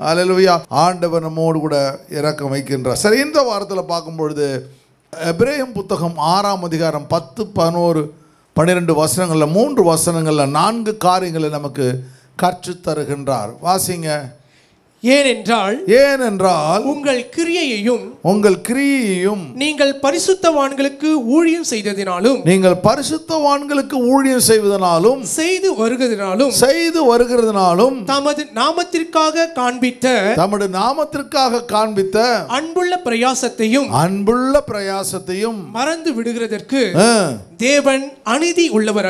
அல்லேலூயா. ஆண்டவர் நம்மோடு கூட இரக்கம் வைக்கின்றார். சரி, இந்த வாரத்தில் பார்க்கும் பொழுது எபிரேயம் புத்தகம் 6ஆம் அதிகாரம் 10, 11, 12 வசனங்களில் 3 வசனங்களில் 4 காரியங்களை நமக்கு கற்றுத் தருகின்றார். வாசிங்க. ஏனென்றால் உங்கள் கிரியையையும் நீங்கள் பரிசுத்தவான்களுக்கு ஊழியம் செய்வதனாலும் செய்து வருகிறதுனாலும் தமது நாமத்திற்காக காண்பித்த அன்புள்ள பிரயாசத்தையும் மறந்து விடுகிறதற்கு தேவன் அநீதி உள்ளவர்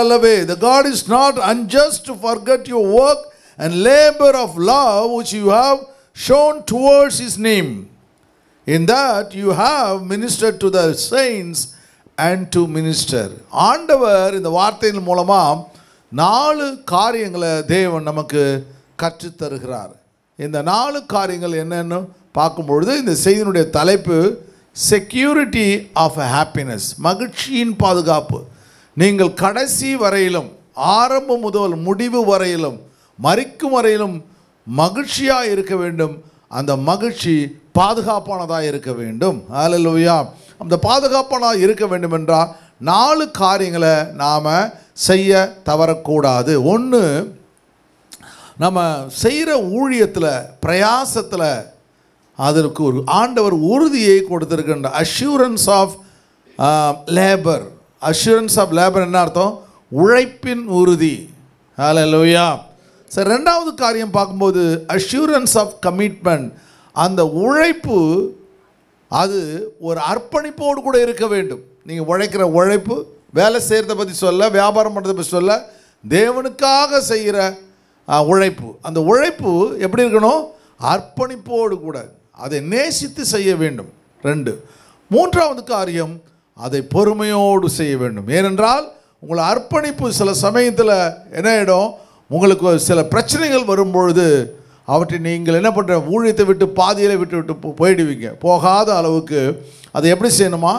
அல்லவே. The God is not unjust to forget your work and labor of love which you have shown towards his name, in that you have ministered to the saints and to minister. ஆண்டவர் இந்த வார்த்தையின் மூலமா 4 காரியங்களை தேவன் நமக்கு கற்றுத் தருகிறார். இந்த 4 காரியங்கள் என்னன்னு பார்க்கும்பொழுது இந்த செய்தியினுடைய தலைப்பு செக்யூரிட்டி ஆஃப் ஹாப்பினஸ், மகிழ்ச்சியின் பாதுகாப்பு. நீங்கள் கடைசி வரையிலும், ஆரம்பம் முதல் முடிவு வரையிலும், மரிக்கும் வரையிலும் மகிழ்ச்சியாக இருக்க வேண்டும். அந்த மகிழ்ச்சி பாதுகாப்பானதாக இருக்க வேண்டும். அல்லேலூயா. அந்த பாதுகாப்பானதாக இருக்க வேண்டும் என்றால் 4 காரியங்களை நாம் செய்ய தவறக்கூடாது. ஒன்று, நம்ம செய்கிற ஊழியத்தில், பிரயாசத்தில் அதற்கு ஒரு ஆண்டவர் உறுதியை கொடுத்திருக்கின்ற assurance of labour. Assurance of labour என்ன அர்த்தம்? உழைப்பின் உறுதி. அல்லேலூயா. சரி, 2வது காரியம் பார்க்கும்போது அஷூரன்ஸ் ஆஃப் கமிட்மெண்ட். அந்த உழைப்பு அது ஒரு அர்ப்பணிப்போடு கூட இருக்க வேண்டும். நீங்கள் உழைக்கிற உழைப்பு, வேலை செய்கிறத பற்றி சொல்ல, வியாபாரம் பண்ணுறதை பற்றி சொல்ல, தேவனுக்காக செய்கிற உழைப்பு. அந்த உழைப்பு எப்படி இருக்கணும்? அர்ப்பணிப்போடு கூட, அதை நேசித்து செய்ய வேண்டும். 2. 3வது காரியம், அதை பொறுமையோடு செய்ய வேண்டும். ஏனென்றால் உங்களை அர்ப்பணிப்பு சில சமயத்தில் என்ன ஆகிடும், உங்களுக்கு சில பிரச்சனைகள் வரும்பொழுது அவற்றை நீங்கள் என்ன பண்ணுற, ஊழியத்தை விட்டு பாதியில் விட்டு போயிடுவீங்க. போகாத அளவுக்கு அதை எப்படி செய்யணுமா?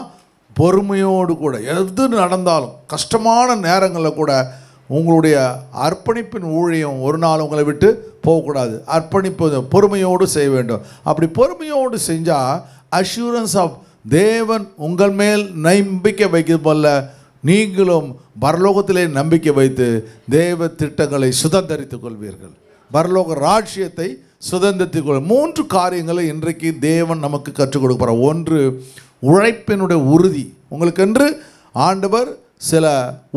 பொறுமையோடு கூட, எது நடந்தாலும் கஷ்டமான நேரங்களில் கூட உங்களுடைய அர்ப்பணிப்பின் ஊழியம் ஒரு நாள் உங்களை விட்டு போகக்கூடாது. அர்ப்பணிப்பு பொறுமையோடு செய்ய வேண்டும். அப்படி பொறுமையோடு செஞ்சால் அஷூரன்ஸ் ஆஃப் தேவன் உங்கள் மேல் நம்பிக்கை வைக்கிறது போல நீங்களும் பரலோகத்திலே நம்பிக்கை வைத்து தேவ திட்டங்களை சுதந்திரித்துக் கொள்வீர்கள். பரலோக ராஜ்யத்தை சுதந்திரித்துக் கொள். 3 காரியங்களை இன்றைக்கு தேவன் நமக்கு கற்றுக் கொடுப்பார். 1, உழைப்பினுடைய உறுதி. உங்களுக்கென்று ஆண்டவர் சில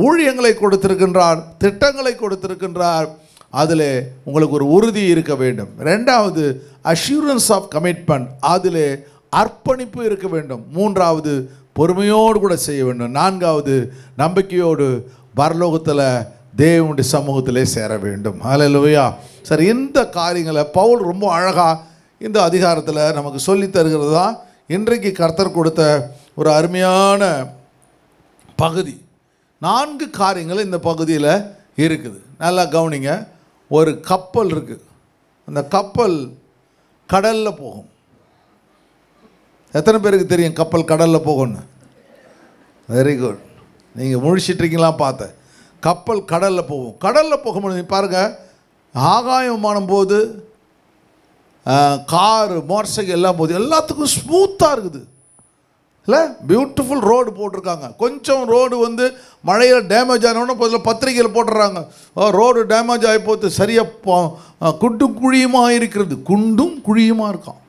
ஊழியங்களை கொடுத்திருக்கின்றார், திட்டங்களை கொடுத்திருக்கின்றார். அதில் உங்களுக்கு ஒரு உறுதி இருக்க வேண்டும். 2வது அஷூரன்ஸ் ஆஃப் கமிட்மெண்ட், அதில் அர்ப்பணிப்பு இருக்க வேண்டும். 3வது பொறுமையோடு கூட செய்ய வேண்டும். 4வது நம்பிக்கையோடு பரலோகத்தில் தேவனுடைய சமூகத்திலே சேர வேண்டும். அல்லேலூயா. சரி, இந்த காரியங்களை பவுல் ரொம்ப அழகாக இந்த அதிகாரத்தில் நமக்கு சொல்லித் தருகிறது தான் இன்றைக்கு கர்த்தர் கொடுத்த ஒரு அருமையான பகுதி. 4 காரியங்கள் இந்த பகுதியில் இருக்குது. நல்லா கவனிங்க. ஒரு கப்பல் இருக்குது. அந்த கப்பல் கடலில் போகும். எத்தனை பேருக்கு தெரியும் கப்பல் கடலில் போகும்னு? Very good. நீங்கள் முழிச்சிட்ருக்கீங்களா? பார்த்தேன். கப்பல் கடலில் போகும். கடலில் போகும்போது பாருங்கள், ஆகாய விமானம் போது, காரு, மோட்டார் சைக்கிள் எல்லாம் போகுது, எல்லாத்துக்கும் ஸ்மூத்தாக இருக்குது இல்லை? பியூட்டிஃபுல் ரோடு போட்டிருக்காங்க. கொஞ்சம் ரோடு மழையில் டேமேஜ் ஆனோன்னா பதில் பத்திரிகையில் போட்டுடுறாங்க, ரோடு டேமேஜ் ஆகி போகுது, சரியாக குண்டும் குழியுமாக இருக்கிறது. குண்டும் குழியுமாக இருக்கான்.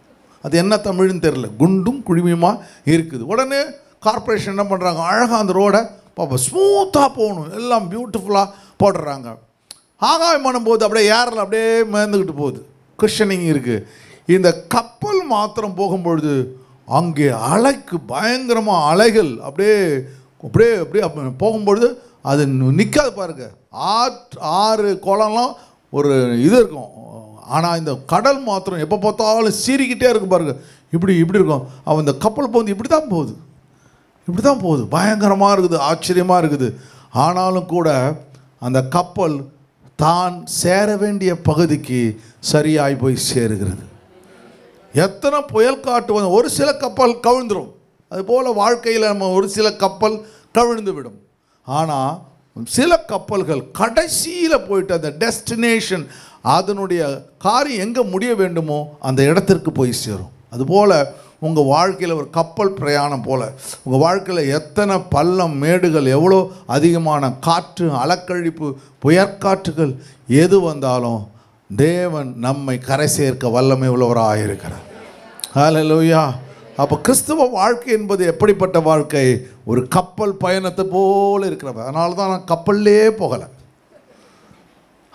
அது என்ன தமிழ்னு தெரில. குண்டும் குழியுமாக இருக்குது. உடனே கார்பரேஷன் என்ன பண்ணுறாங்க, அழகாக அந்த ரோடை பாப்பா ஸ்மூத்தாக போகணும், எல்லாம் பியூட்டிஃபுல்லாக போடுறாங்க. ஆகாயமானம் போது அப்படியே ஏரில் அப்படியே மேந்துக்கிட்டு போகுது, குஷனிங் இருக்குது. இந்த கப்பல் மாத்திரம் போகும்பொழுது அங்கே அலைக்கு பயங்கரமாக அலைகள் அப்படியே அப்படியே அப்படியே போகும்பொழுது அது நிற்காது பாருங்க. ஆறு குளம்லாம் ஒரு இது இருக்கும். ஆனால் இந்த கடல் மாத்திரம் எப்போ பார்த்தாலும் சீறிக்கிட்டே இருக்கும் பாருங்க. இப்படி இப்படி இருக்கும். அவன் இந்த கப்பல் போகுது இப்படி தான் போகுது, இப்படி தான் போகுது. பயங்கரமாக இருக்குது, ஆச்சரியமாக இருக்குது. ஆனாலும் கூட அந்த கப்பல் தான் சேர வேண்டிய பகுதிக்கு சரியாய் போய் சேருகிறது. எத்தனை புயல் காட்டு வந்து ஒரு சில கப்பல் கவிழ்ந்துடும். அதுபோல் வாழ்க்கையில் நம்ம ஒரு சில கப்பல் கவிழ்ந்து விடும். ஆனால் சில கப்பல்கள் கடைசியில் போயிட்டு அந்த டெஸ்டினேஷன், அதனுடைய காரியம் எங்கே முடிய வேண்டுமோ அந்த இடத்திற்கு போய் சேரும். அதுபோல் உங்கள் வாழ்க்கையில் ஒரு கப்பல் பிரயாணம் போல் உங்கள் வாழ்க்கையில் எத்தனை பள்ளம் மேடுகள், எவ்வளோ அதிகமான காற்று, அலக்கழிப்பு, புயற்காற்றுகள் எது வந்தாலும் தேவன் நம்மை கரை சேர்க்க வல்லமை உள்ளவராக இருக்கிறார். ஹல்லேலூயா. அப்போ கிறிஸ்துவ வாழ்க்கை என்பது எப்படிப்பட்ட வாழ்க்கை? ஒரு கப்பல் பயணத்தை போல் இருக்கிறவ. அதனால தான் நான் கப்பல்லே போகலை.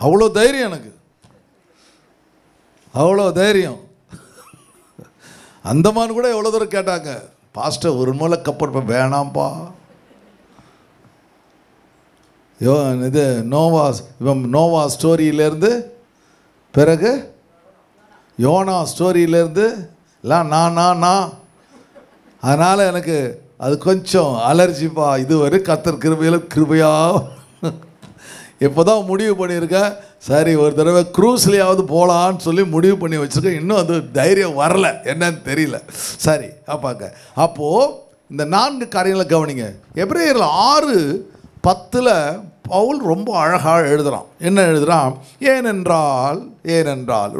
அவ்வளோ தைரியம் எனக்கு, அவ்வளோ தைரியம். அந்தமான் கூட எவ்வளோ தூரம் கேட்டாங்க, பாஸ்டர் ஒரு மூலை கப்பல் வேணாம்ப்பா. இது நோவா ஸ்டோரியிலேருந்து பிறகு யோனா ஸ்டோரியிலேருந்து எல்லாம் நான் அதனால் எனக்கு அது கொஞ்சம் அலர்ஜிப்பா. இதுவரை கர்த்தர் கிருபையா இப்போ தான் முடிவு பண்ணியிருக்கேன். சரி, ஒரு தடவை க்ரூஸ்லேயாவது போகலான்னு சொல்லி முடிவு பண்ணி வச்சுருக்கேன். இன்னும் அது தைரியம் வரல, என்னன்னு தெரியல. சரி அப்பாங்க. அப்போது இந்த 4 காரியங்களை கவனிங்க. எபிரேயர் 6:10 பவுல் ரொம்ப அழகாக எழுதுகிறான். என்ன எழுதுகிறான்? ஏனென்றால்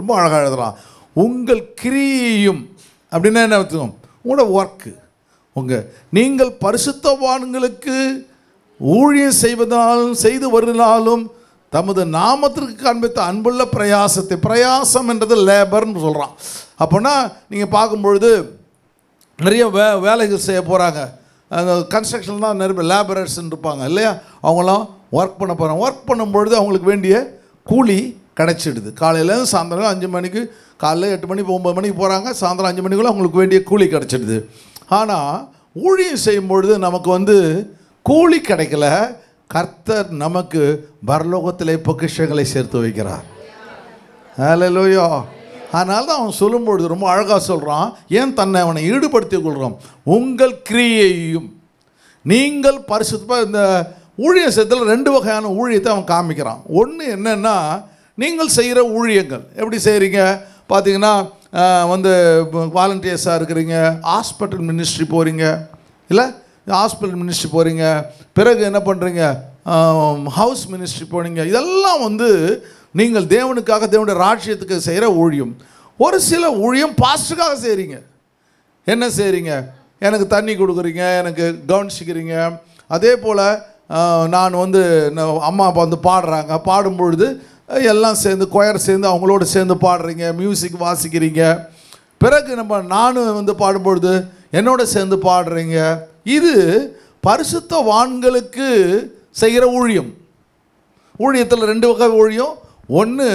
ரொம்ப அழகாக எழுதுகிறான். உங்கள் கிரியையும் அப்படின்னா என்ன அர்த்தம்? உங்களோட ஒர்க்கு, நீங்கள் பரிசுத்தவான்களுக்கு ஊழியம் செய்து வருவதாலும் தமது நாமத்திற்கு காண்பித்த அன்புள்ள பிரயாசம் என்றது லேபர்னு சொல்கிறான். அப்போனா நீங்கள் பார்க்கும்பொழுது நிறைய வேலைகள் செய்ய போகிறாங்க. அந்த கன்ஸ்ட்ரக்ஷன் தான் நிறைய லேபரர்ஸ்ன்னு இருப்பாங்க இல்லையா? அவங்களாம் ஒர்க் பண்ண போகிறாங்க. ஒர்க் பண்ணும்பொழுது அவங்களுக்கு வேண்டிய கூலி கிடச்சிடுது. காலையில் சாயந்தரம் 5 மணிக்கு, காலையில் 8 மணி 9 மணிக்கு போகிறாங்க, சாயந்தரம் 5 மணிக்குள்ளே அவங்களுக்கு வேண்டிய கூலி கிடச்சிடுது. ஆனால் ஊழியம் செய்யும்பொழுது நமக்கு கூலி கிடைக்கல. கர்த்தர் நமக்கு பரலோகத்திலே பொக்கிஷங்களை சேர்த்து வைக்கிறார். ஹல்லேலூயா. அதனால தான் அவன் சொல்லும்பொழுது ரொம்ப அழகாக சொல்கிறான். ஏன் தன்னை அவனை ஈடுபடுத்திக் கொள்கிறான்? உங்கள் கிரியையும் நீங்கள் பரிசுத்தமாக. இந்த ஊழிய செய்யத்தில் 2 வகையான ஊழியத்தை அவன் காமிக்கிறான். ஒன்று என்னென்னா, நீங்கள் செய்கிற ஊழியங்கள் எப்படி செய்கிறீங்க பார்த்தீங்கன்னா, வாலண்டியர்ஸாக இருக்கிறீங்க, ஹாஸ்பிட்டல் மினிஸ்ட்ரி போகிறீங்க, இல்லை ஹாஸ்பிட்டல் மினிஸ்ட்ரி போகிறீங்க, பிறகு என்ன பண்ணுறீங்க, ஹவுஸ் மினிஸ்ட்ரி போனீங்க. இதெல்லாம் நீங்கள் தேவனுக்காக, தேவனுடைய ராஜ்யத்துக்கு செய்கிற ஊழியம். ஒரு சில ஊழியம் பாஸ்டருக்காக செய்கிறீங்க. என்ன செய்கிறீங்க? எனக்கு தண்ணி கொடுக்குறீங்க, எனக்கு கவனிச்சிக்கிறீங்க. அதே போல் நான் அம்மா அப்பா பாடுறாங்க, பாடும்பொழுது எல்லாம் சேர்ந்து கொயர் சேர்ந்து அவங்களோட சேர்ந்து பாடுறீங்க, மியூசிக் வாசிக்கிறீங்க. பிறகு நானும் பாடும்பொழுது என்னோட சேர்ந்து பாடுறீங்க. இது பரிசுத்தவான்களுக்கு செய்கிற ஊழியம். ஊழியத்தில் 2 வகை ஊழியம். ஒன்று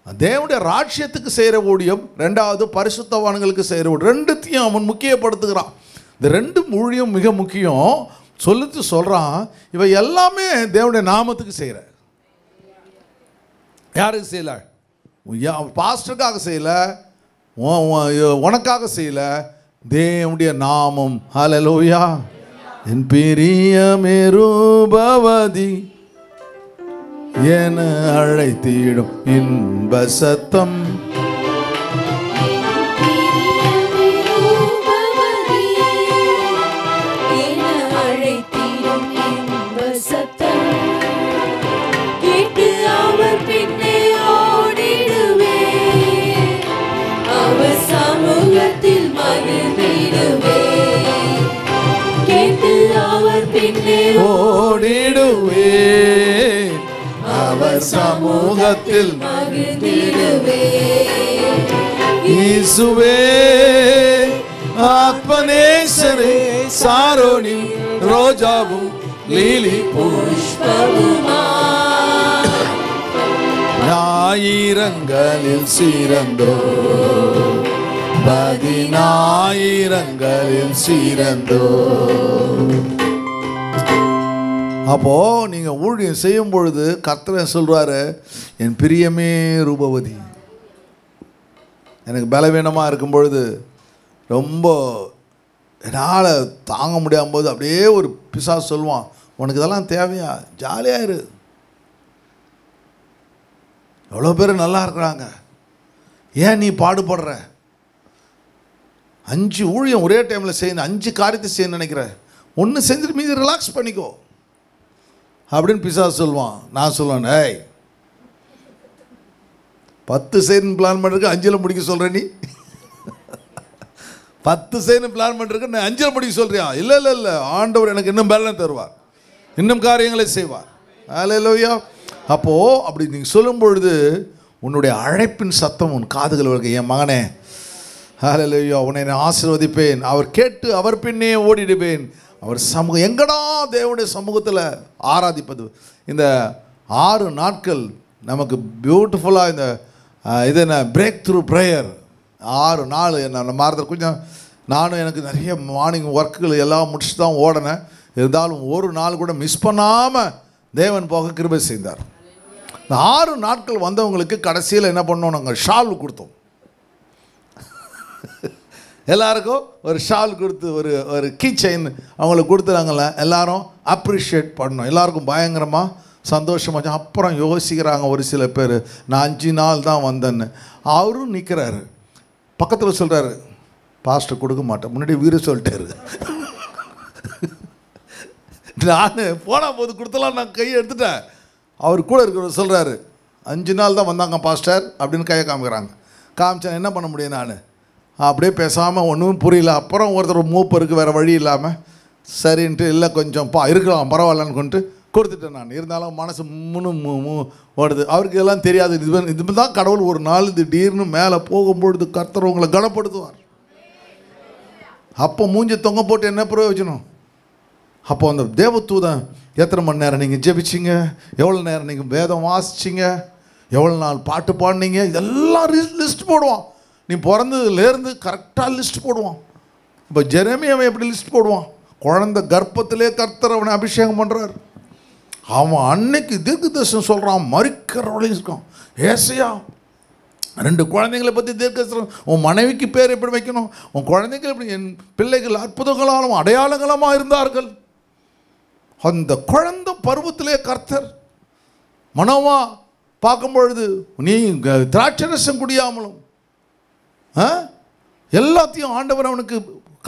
தேவனுடைய ராஜ்யத்துக்கு செய்கிற ஊழியம், 2வது பரிசுத்தவான்களுக்கு செய்கிற ஊழியம். 2த்தையும் அவன் முக்கியப்படுத்துகிறான். இந்த 2 ஊழியம் மிக முக்கியம் சொல்கிறான். இவை எல்லாமே தேவனுடைய நாமத்துக்கு செய்கிற. யாருக்கு செய்யல? பாஸ்டருக்காக செய்யல, உனக்காக செய்யல, தேவனுடைய நாமம். ஹல்லேலூயா. என் பிரியமே ரூபவதி என அழைத்திடும் இன்ப சத்தம். ஓடிடுவே அவர் சமூகத்தில் மகிழ்ந்திடுவே. இயேசுவே ஆத்மநேசரே, சாரோனி ரோஜாவும் லீலி புஷ்பமுமா, ஞாயிரங்களில் சீரந்தோ, 10,000ங்களில் சீரந்தோ. அப்போது நீங்கள் ஊழியம் செய்யும் பொழுது கர்த்தர் சொல்கிறாரு, என் பிரியமே ரூபவதி. எனக்கு பலவீனமாக இருக்கும் பொழுது, ரொம்ப என்னால் தாங்க முடியாமல் போது அப்படியே ஒரு பிசாசு சொல்லுவான், உனக்கு இதெல்லாம் தேவையா, ஜாலியாக இரு. எவ்வளோ பேர் நல்லா இருக்கிறாங்க, ஏன் நீ பாடுபடுற? 5 ஊழியம் ஒரே டைமில் செய்யணும், 5 காரியத்தை செய்யணும்னு நினைக்கிற, ஒன்று செஞ்சுட்டு மீதி ரிலாக்ஸ் பண்ணிக்கோ அப்படின்னு பிசாசு சொல்லுவான். நான் சொல்லுவேன், ஏய் 10 செய்யணும் பிளான் பண்ணுறதுக்கு 5ல் முடிக்க சொல்கிற நீ? 10 செய்யணும் பிளான் பண்ணுறதுக்கு நான் 5ல் முடிக்க சொல்கிறியா? இல்லை இல்லை இல்லை, ஆண்டவர் எனக்கு இன்னும் பலனை தருவார், இன்னும் காரியங்களை செய்வார். அல்லேலூயா. அப்போது அப்படி நீங்கள் சொல்லும் பொழுது உன்னுடைய அழைப்பின் சத்தம் உன் காதுகள் வருது. என் மகனே, அல்லேலூயா, உன்னை நான் ஆசீர்வதிப்பேன், அவர் கேட்டு அவர் பின்னே ஓடிடுவேன். அவர் சமூகம் எங்கடா தேவனுடைய சமூகத்தில் ஆராதிப்பது. இந்த 6 நாட்கள் நமக்கு பியூட்டிஃபுல்லாக இந்த இது என்ன பிரேக் த்ரூ ப்ரேயர் 6 நாள் என்ன மாறுதல். கொஞ்சம் நானும் எனக்கு நிறைய மார்னிங் ஒர்க்குகள் எல்லாம் முடிச்சு தான் ஓடினேன். இருந்தாலும் ஒரு நாள் கூட மிஸ் பண்ணாமல் தேவன் போக கிருபை செய்தார். இந்த 6 நாட்கள் வந்தவங்களுக்கு கடைசியில் என்ன பண்ணோம், நாங்கள் ஷால் கொடுத்தோம். எல்லாருக்கும் ஒரு ஷால் கொடுத்து ஒரு கீ செயின் அவங்களுக்கு கொடுத்துறாங்கள, எல்லாரும் அப்ரிஷியேட் பண்ணோம். எல்லாருக்கும் பயங்கரமாக சந்தோஷமாக. அப்புறம் யோசிக்கிறாங்க ஒரு சில பேர், நான் 5 நாள் தான் வந்தேன்னு. அவரும் நிற்கிறாரு, பக்கத்தில் சொல்கிறாரு, பாஸ்டர் கொடுக்க மாட்டேன், முன்னாடி வீர சொல்லிட்டாரு. நான் போனால் போது கொடுத்தலாம், நான் கையை எடுத்துட்டேன். அவர் கூட இருக்கிறவர் சொல்கிறாரு, 5 நாள் தான் வந்தாங்க பாஸ்டர் அப்படின்னு கையை காமிக்கிறாங்க. காமிச்சேன், என்ன பண்ண முடியும், நான் அப்படியே பேசாமல் ஒன்றும் புரியல. அப்புறம் ஒருத்தர் மூப்பருக்கு வேறு வழி இல்லாமல் சரின்ட்டு, இல்லை கொஞ்சம் இருக்கலாம் பரவாயில்லன்னு கொண்டு கொடுத்துட்டேன். நான் இருந்தாலும் மனசு ஓடுது. அவருக்கு எல்லாம் தெரியாது, இது தான் கடவுள் ஒரு நாள் திடீர்னு மேலே போகும்பொழுது கர்த்தர் உங்களை கனப்படுத்துவார். அப்போ மூஞ்சி தொங்க போட்டு என்ன பிரயோஜனம்? அப்போ அந்த தேவதூதன் எத்தனை மணி நேரம் நீங்கள் ஜெபிச்சிங்க, எவ்வளோ நேரம் நீங்கள் வேதம் வாசிச்சிங்க, எவ்வளோ நாள் பாட்டு பாடினீங்க, இதெல்லாம் லிஸ்ட் போடுவான். நீ பிறந்ததுலேருந்து கரெக்டாக லிஸ்ட் போடுவான். இப்போ ஜெரமியாவை எப்படி லிஸ்ட் போடுவான்? குழந்தை கர்ப்பத்திலே கர்த்தர் அவனை அபிஷேகம் பண்ணுறார். அவன் அன்னைக்கு தீர்க்க தரிசனம் சொல்கிறான், மறிக்கிறவளையும் இருக்கான். ஏசையா 2 குழந்தைங்களை பற்றி தீர்க்க தரிசனம், உன் மனைவிக்கு பேர் எப்படி வைக்கணும், உன் குழந்தைகள் எப்படி, என் பிள்ளைகள் அற்புதங்களாலும் அடையாளங்களமாக இருந்தார்கள். அந்த குழந்தை பருவத்திலே கர்த்தர் மனோவா பார்க்கும் பொழுது, நீ திராட்சரசம் குடியாமலும் எல்லாத்தையும் ஆண்டவர் அவனுக்கு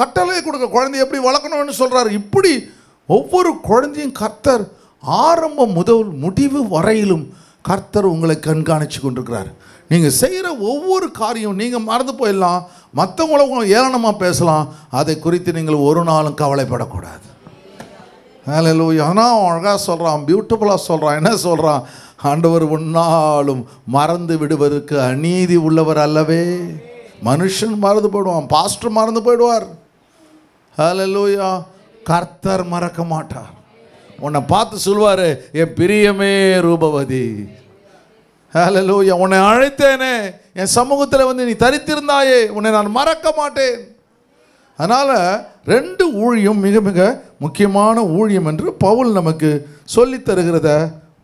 கட்டளை கொடுக்க, குழந்தைய எப்படி வளர்க்கணும்னு சொல்கிறார். இப்படி ஒவ்வொரு குழந்தையும் கர்த்தர் ஆரம்பம் முதல் முடிவு வரையிலும் கர்த்தர் உங்களை கண்காணித்து கொண்டிருக்கிறார். நீங்கள் செய்கிற ஒவ்வொரு காரியம் நீங்கள் மறந்து போயிடலாம், மற்றவங்களும் ஏளனமாக பேசலாம், அதை குறித்து நீங்கள் ஒரு நாளும் கவலைப்படக்கூடாது. அல்லேலூயா. ஆனால் அழகாக சொல்கிறான், பியூட்டிஃபுல்லாக சொல்கிறான். என்ன சொல்கிறான்? ஆண்டவர் உன்னாலும் மறந்து விடுவதற்கு அநீதி உள்ளவர் அல்லவே. மனுஷன் மறந்து போயிடுவான், பாஸ்டர் மறந்து போயிடுவார். அல்லேலூயா. கர்த்தர் மறக்க மாட்டார். உன்னை பார்த்து சொல்வார், என் பிரியமே ரூபவதி. அல்லேலூயா. உன்னை அழைத்தேனே, என் சமூகத்தில் வந்து நீ தரித்திருந்தாயே, உன்னை நான் மறக்க மாட்டேன். அதனால் 2 ஊழியம் மிக மிக முக்கியமான ஊழியம் என்று பவுல் நமக்கு சொல்லித் தருகிறத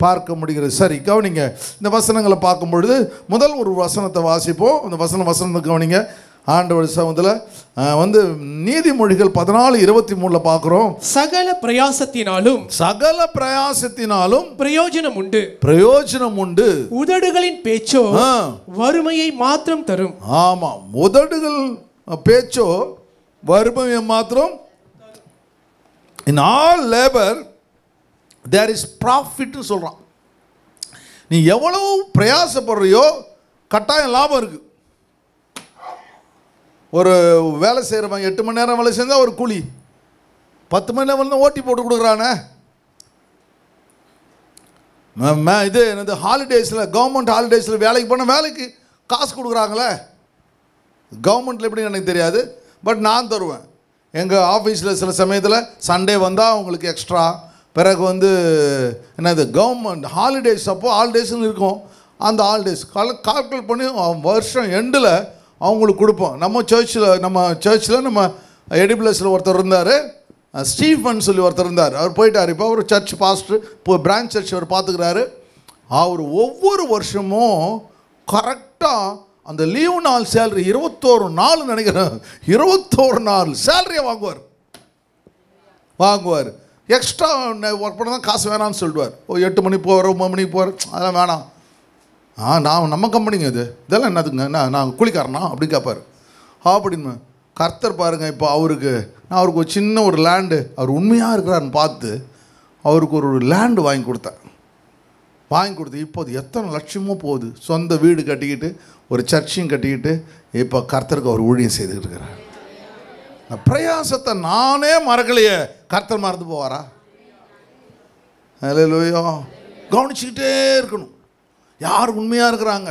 பார்க்க முடிகிறது. சரி, கவனிங்க. இந்த வசனங்களை பார்க்கும் பொழுது முதல் ஒரு வசனத்தை வாசிப்போம். அந்த வசனத்தை கவனிங்க. ஆண்டவர் சமூகத்தில் வந்து நீதிமொழிகள் 14:23 பார்க்கிறோம். சகல பிரயாசத்தினாலும் பிரயோஜனம் உண்டு. உதடுகளின் பேச்சோ வறுமையை மாத்திரம் தரும். ஆமா, உதடுகள் பேச்சோ வறுமையை மாத்திரம். In all labor there is profit சொல்றான். நீ எவ்வளவு பிரயாசப்படுறியோ கட்டாயம் லாபம் இருக்கு. ஒரு வேலை செய்கிறவன் 8 மணி நேரம் வேலை செஞ்சால் ஒரு கூலி, 10 மணி நேரம் ஓட்டி போட்டு கொடுக்குறானே. இது என்னது, ஹாலிடேஸில், கவர்மெண்ட் ஹாலிடேஸில் வேலைக்கு போன வேலைக்கு காசு கொடுக்குறாங்களே. கவர்மெண்ட்டில் எப்படின்னு எனக்கு தெரியாது, பட் நான் தருவேன். எங்கள் ஆஃபீஸில் சில சமயத்தில் சண்டே வந்தால் அவங்களுக்கு எக்ஸ்ட்ரா, பிறகு வந்து என்னது கவர்மெண்ட் ஹாலிடேஸ், அப்போ ஹாலிடேஸ்ன்னு இருக்கும். அந்த ஹாலிடேஸ் கால்குலேட் பண்ணி வருஷம் எண்டில் அவங்களுக்கு கொடுப்போம். நம்ம சர்ச்சில் நம்ம எடிபிளஸில் ஒருத்தர் இருந்தார், ஸ்டீஃபன் சொல்லி ஒருத்தர் இருந்தார். அவர் போயிட்டார். இப்போ அவர் சர்ச் பாஸ்டர், இப்போ பிரான்ச் சர்ச் அவர் பார்த்துக்கிறாரு. அவர் ஒவ்வொரு வருஷமும் கரெக்டாக அந்த லீவு நாள் சேலரி 21 நாள் நினைக்கிறேன், 21 நாள் சேலரியை வாங்குவார். எக்ஸ்ட்ரா ஒர்க் பண்ண தான் காசு வேணான்னு சொல்லிடுவார். 8 மணிக்கு போகிற 9 மணிக்கு போகிற அதெல்லாம் வேணாம். நான் நம்ம கம்பெனிங்க இதெல்லாம் என்னதுங்க, நான் கூலிக்காரனா அப்படி கேட்பார். அப்படின்னு கர்த்தர் பாருங்கள். இப்போ அவருக்கு ஒரு சின்ன ஒரு லேண்டு, அவர் உண்மையாக இருக்கிறாருன்னு பார்த்து அவருக்கு ஒரு லேண்டு வாங்கி கொடுத்தேன். வாங்கி கொடுத்து இப்போது எத்தனை லட்சமோ போகுது. சொந்த வீடு கட்டிக்கிட்டு ஒரு சர்ச்சையும் கட்டிக்கிட்டு இப்போ கர்த்தருக்கு அவர் ஊழியம் செய்துக்கிட்டு இருக்கிறார். பிரயாசத்தை நானே மறக்கலையே, கர்த்தர் மறந்து போவாரா? அல்லேலூயா. கவனிச்சுக்கிட்டே இருக்கணும் யார் உண்மையாக இருக்கிறாங்க,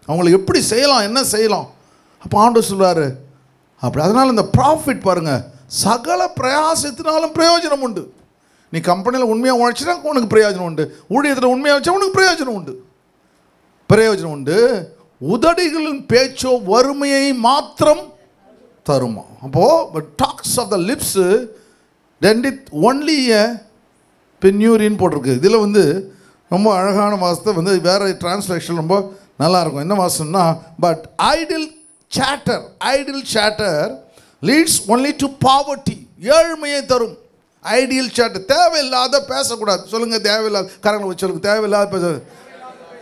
அவங்களுக்கு எப்படி செய்யலாம், என்ன செய்யலாம். அப்போ ஆண்டவர் சொல்கிறாரு அப்படி. அதனால் இந்த ப்ராஃபிட் பாருங்கள், சகல பிரயாசத்தினாலும் பிரயோஜனம் உண்டு. நீ கம்பெனியில் உண்மையாக உழைச்சினா உனக்கு பிரயோஜனம் உண்டு, ஊழியத்தில் உண்மையாக வச்சா உனக்கு பிரயோஜனம் உண்டு. பிரயோஜனம் உண்டு. உதடுகளின் பேச்சோ வறுமையை மாத்திரம் தருமா. அப்போது talk of the lips tendeth only a பென்யூரின்னு போட்டிருக்கு. இதில் வந்து ரொம்ப அழகான வாசத்தை வந்து வேறு டிரான்ஸ்லேஷன் ரொம்ப நல்லாயிருக்கும். என்ன வாசம்னா, but idle chatter leads only to poverty, ஏழ்மையை தரும். ஐடியல் சேட்டர், தேவையில்லாத பேசக்கூடாது. சொல்லுங்கள், தேவையில்லாத கரங்களை வச்சு சொல்லுங்கள், தேவையில்லாத பேச,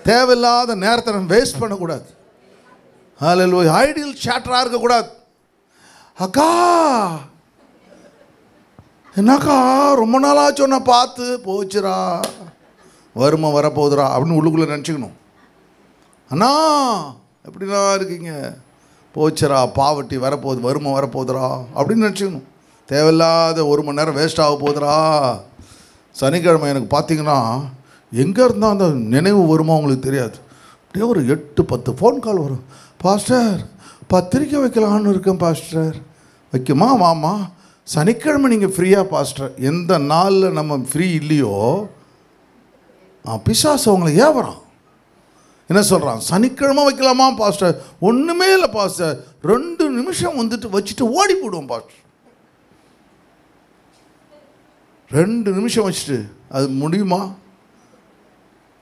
தேவையில்லாத நேரத்தை நம்ம வேஸ்ட் பண்ணக்கூடாது. ஹல்லேலூயா. ஐடியல் சேட்டராக இருக்கக்கூடாது. அக்கா என்னக்கா ரொம்ப நாளாச்சு ஒன்றை பார்த்து, போச்சுரா வருமா வரப்போகுதுரா அப்படின்னு உள்ளுக்குள்ளே நினச்சிக்கணும். அண்ணா எப்படின்னா இருக்கீங்க, போச்சுரா பாவட்டி வரப்போகுது, வருமா வரப்போகுதுரா அப்படின்னு நினச்சிக்கணும். தேவையில்லாத 1 மணி நேரம் வேஸ்ட் ஆக போகுதுரா. சனிக்கிழமை எனக்கு பார்த்தீங்கன்னா எங்கே இருந்தால் அந்த நினைவு வருமா உங்களுக்கு தெரியாது. அப்படியே ஒரு 8-10 ஃபோன் கால் வரும். பாஸ்டர் பத்திரிக்கை வைக்கலான்னு இருக்கேன் பாஸ்டர். வைக்குமா? வாமா, சனிக்கிழமை நீங்கள் ஃப்ரீயாக பாஸ்டர். எந்த நாளில் நம்ம ஃப்ரீ இல்லையோ பிசாசு அவங்களை ஏவறான். என்ன சொல்கிறான், சனிக்கிழமை வைக்கலாமா பாஸ்டர்? ஒன்றுமே இல்லை பாஸ்டர், 2 நிமிஷம் வந்துட்டு வச்சுட்டு ஓடி போடுவோம் பாஸ்டர். 2 நிமிஷம் வச்சுட்டு அது முடியுமா?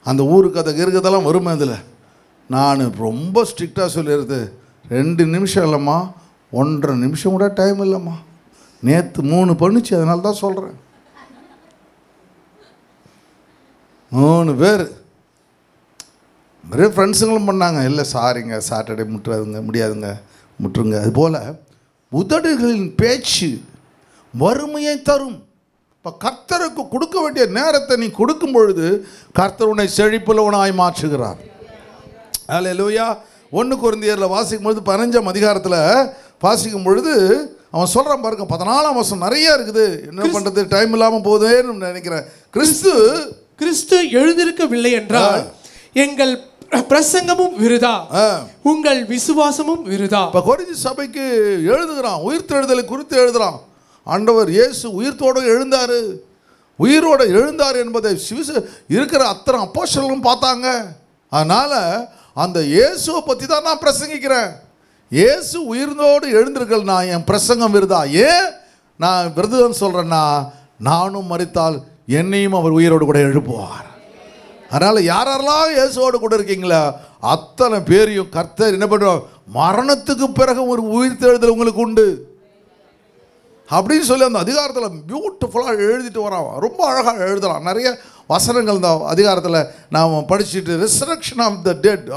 அந்த ஊருக்கு அதை இருக்கிறதெல்லாம் வருமே. அதில் நான் ரொம்ப ஸ்ட்ரிக்டாக சொல்லிடுறது, 2 நிமிஷம் இல்லைம்மா, 1.5 நிமிஷம் கூட டைம் இல்லைம்மா. நேற்று 3 பண்ணுச்சு, அதனால தான் சொல்கிறேன். 3 பேர் நிறைய ஃப்ரெண்ட்ஸுங்களும் பண்ணாங்க. இல்லை சாரிங்க, சாட்டர்டே முட்டுறாதுங்க, முடியாதுங்க, முட்டுருங்க. அதுபோல் உதடுகளின் பேச்சு வறுமையை தரும். இப்போ கர்த்தருக்கு கொடுக்க வேண்டிய நேரத்தை நீ கொடுக்கும் பொழுது கர்த்தர் உன்னை செழிப்புள்ளவனாய் மாற்றுகிறார். அல்லேலூயா. 1 கொரிந்தியரில் வாசிக்கும் பொழுது 15ஆம் அதிகாரத்தில் வாசிக்கும் பொழுது அவன் சொல்கிறான் பாருங்க, 14ஆம் வசனம் நிறைய இருக்குது. என்ன பண்ணுறது, டைம் இல்லாமல் போதேன்னு நினைக்கிறேன். கிறிஸ்து எழுந்திருக்கவில்லை என்றால் எங்கள் பிரசங்கமும் விருதா, உங்கள் விசுவாசமும் விருதா. இப்போ கொரிந்தி சபைக்கு எழுதுகிறான், உயிர்த்தெழுதலை குறித்து எழுதுகிறான். ஆண்டவர் இயேசு உயிர்த்தோடு எழுந்தார், உயிரோடு எழுந்தார் என்பதை இருக்கிற அத்தனை அப்போஸ்தலர்களும் பார்த்தாங்க. அதனால் அந்த இயேசுவை பற்றி தான் நான் பிரசங்கிக்கிறேன். இயேசு உயிர்ந்தோடு எழுந்திருக்கலனா என் பிரசங்கம் விருதா. ஏன் நான் விருதுன்னு சொல்கிறேன்னா, நானும் மரித்தால் என்னையும் அவர் உயிரோடு கூட எழுப்புவார். அதனால் யாரெல்லாம் இயேசுவோடு கூட இருக்கீங்களா அத்தனை பேரையும் கர்த்தர் என்ன பண்ணுவார், மரணத்துக்கு பிறகு ஒரு உயிர்த்தெழுதல் உங்களுக்கு உண்டு அப்படின்னு சொல்லி அந்த அதிகாரத்தில் பியூட்டிஃபுல்லாக எழுதிட்டு வரான். ரொம்ப அழகாக எழுதலாம். நிறைய வசனங்கள் இந்த அதிகாரத்தில் நாம் படிச்சுட்டு, ரிசரக்ஷன் ஆஃப் த டெட்.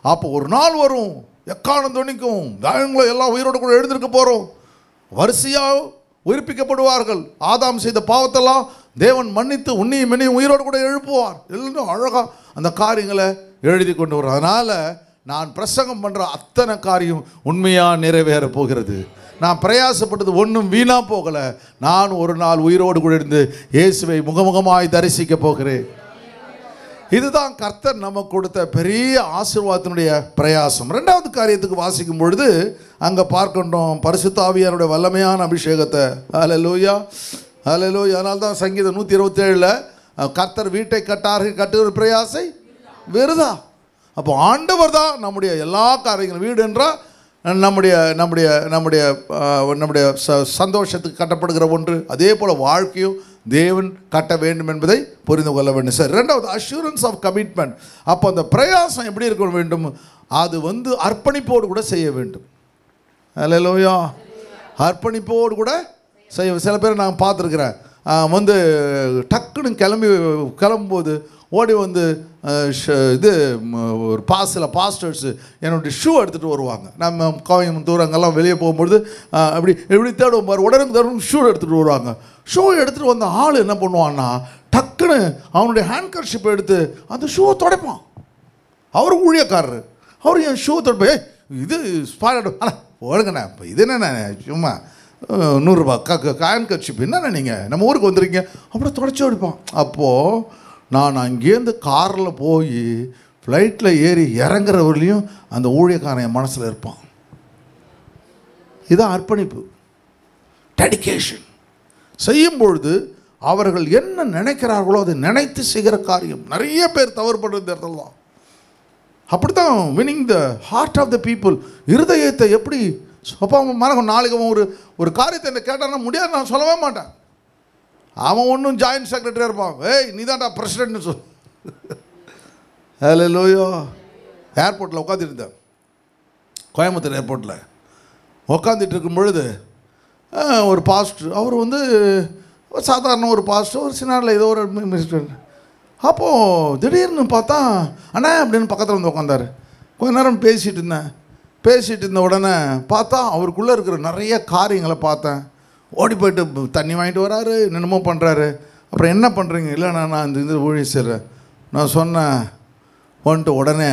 அப்போ ஒரு நாள் வரும், எக்காலம் துணிக்கும், தாயங்களும் எல்லாம் உயிரோடு கூட எழுந்திருக்க போகிறோம், வரிசையாக உயிர்ப்பிக்கப்படுவார்கள். ஆதாம் செய்த பாவத்தெல்லாம் தேவன் மன்னித்து உன்னையும் என்னையும் உயிரோடு கூட எழுப்புவார். எல்லாம் அழகாக அந்த காரியங்களை எழுதி கொண்டு வரும். அதனால் நான் பிரசங்கம் பண்ணுற அத்தனை காரியம் உண்மையாக நிறைவேற போகிறது. நான் பிரயாசப்பட்டது ஒன்றும் வீணாக போகலை. நான் ஒரு நாள் உயிரோடு கூட இருந்து இயேசுவை முகமுகமாய் தரிசிக்க போகிறேன். இதுதான் கர்த்தர் நமக்கு கொடுத்த பெரிய ஆசீர்வாதத்தினுடைய பிரயாசம். 2வது காரியத்துக்கு வாசிக்கும் பொழுது அங்கே பார்க்கின்றோம் பரிசுத்த ஆவியாருடைய வல்லமையான அபிஷேகத்தை. அல்லேலூயா, அல்லேலூயா. அதனால தான் சங்கீதம் 127 கர்த்தர் வீட்டை கட்டுகிற பிரயாசை விருதா. அப்போ ஆண்டவர் தான் நம்முடைய எல்லா காரியங்களும். வீடு என்றால் நம்முடைய நம்முடைய நம்முடைய நம்முடைய சந்தோஷத்துக்கு கட்டப்படுகிற ஒன்று. அதே போல் வாழ்க்கையும் தேவன் கட்ட வேண்டும் என்பதை புரிந்து கொள்ள வேண்டும். சார், 2வது அஷூரன்ஸ் ஆஃப் கமிட்மெண்ட். அப்போ அந்த பிரயாசம் எப்படி இருக்க வேண்டும், அது அர்ப்பணிப்போடு கூட செய்ய வேண்டும். அல்லேலூயா. அர்ப்பணிப்போடு கூட செய்ய. சில பேர் நான் பார்த்துருக்குறேன், டக்குன்னு கிளம்பும்போது ஓடி வந்து இது ஒரு பாஸ்டர்ஸு என்னுடைய ஷூ எடுத்துகிட்டு வருவாங்க. நம்ம கோயம்புத்தூர் அங்கெல்லாம் வெளியே போகும்பொழுது அப்படி எப்படி தேடுவோம் பாரு, உடனே ஷூ எடுத்துகிட்டு வருவாங்க. ஷூ எடுத்துகிட்டு வந்த ஆள் என்ன பண்ணுவான்னா டக்குன்னு அவனுடைய ஹேண்ட் கர்ஷிப்பை எடுத்து அந்த ஷூவை துடைப்பான். அவர் ஊழியக்காரரு, அவர் என் ஷூவை துடைப்பா, இது ஸ்பாட் ஒழுங்கண்ணா, இப்போ இது என்னண்ணே சும்மா 100 ரூபா ஹேண்ட் கர்ஷிப் என்னண்ணே நீங்கள் நம்ம ஊருக்கு வந்துருக்கீங்க அப்புறம் துடைச்சி ஓடிப்பான். அப்போது நான் அங்கேருந்து காரில் போய் ஃப்ளைட்டில் ஏறி இறங்குறவர்களையும் அந்த ஊழியக்காரன் என் மனசில் இருப்பான். இதுதான் அர்ப்பணிப்பு, டெடிகேஷன். செய்யும்பொழுது அவர்கள் என்ன நினைக்கிறார்களோ அதை நினைத்து செய்கிற காரியம். நிறைய பேர் தவறு பண்ணுறது இடத்துல தான். அப்படித்தான் winning the heart of the people. இருதயத்தை எப்படி அப்போ அவன் மனகம் நாளைக்கு அவன் ஒரு காரியத்தை என்ன கேட்டான்னா முடியாது நான் சொல்லவே மாட்டேன். அவன் ஒன்றும் ஜாயின்ட் செக்ரட்டரியாக இருப்பான். ஏய் நீ தான்டா பிரசிடென்ட்னு சொல். ஹல்லேலூயா. ஏர்போர்ட்டில் உட்காந்துருந்தேன், கோயம்புத்தூர் ஏர்போர்ட்டில் உட்காந்துட்டு இருக்கும் பொழுது ஒரு பாஸ்டர், அவர் வந்து சாதாரண ஒரு பாஸ்டர், ஒரு சின்னாரில் ஏதோ ஒரு மினிஸ்டர். அப்போது திடீர்னு பார்த்தா அண்ணா அப்படின்னு பக்கத்தில் வந்து உட்காந்தார். கொஞ்ச நேரம் பேசிகிட்டு இருந்த உடனே பார்த்தா அவருக்குள்ளே இருக்கிற நிறைய காரியங்களை பார்த்தேன். ஓடி போய்ட்டு தண்ணி வாங்கிட்டு வராரு, என்னென்னமோ பண்ணுறாரு. அப்புறம் என்ன பண்ணுறீங்க? இல்லை நான் இந்த ஊழியம் செய்கிறேன். நான் சொன்னேன் வந்துட்டு உடனே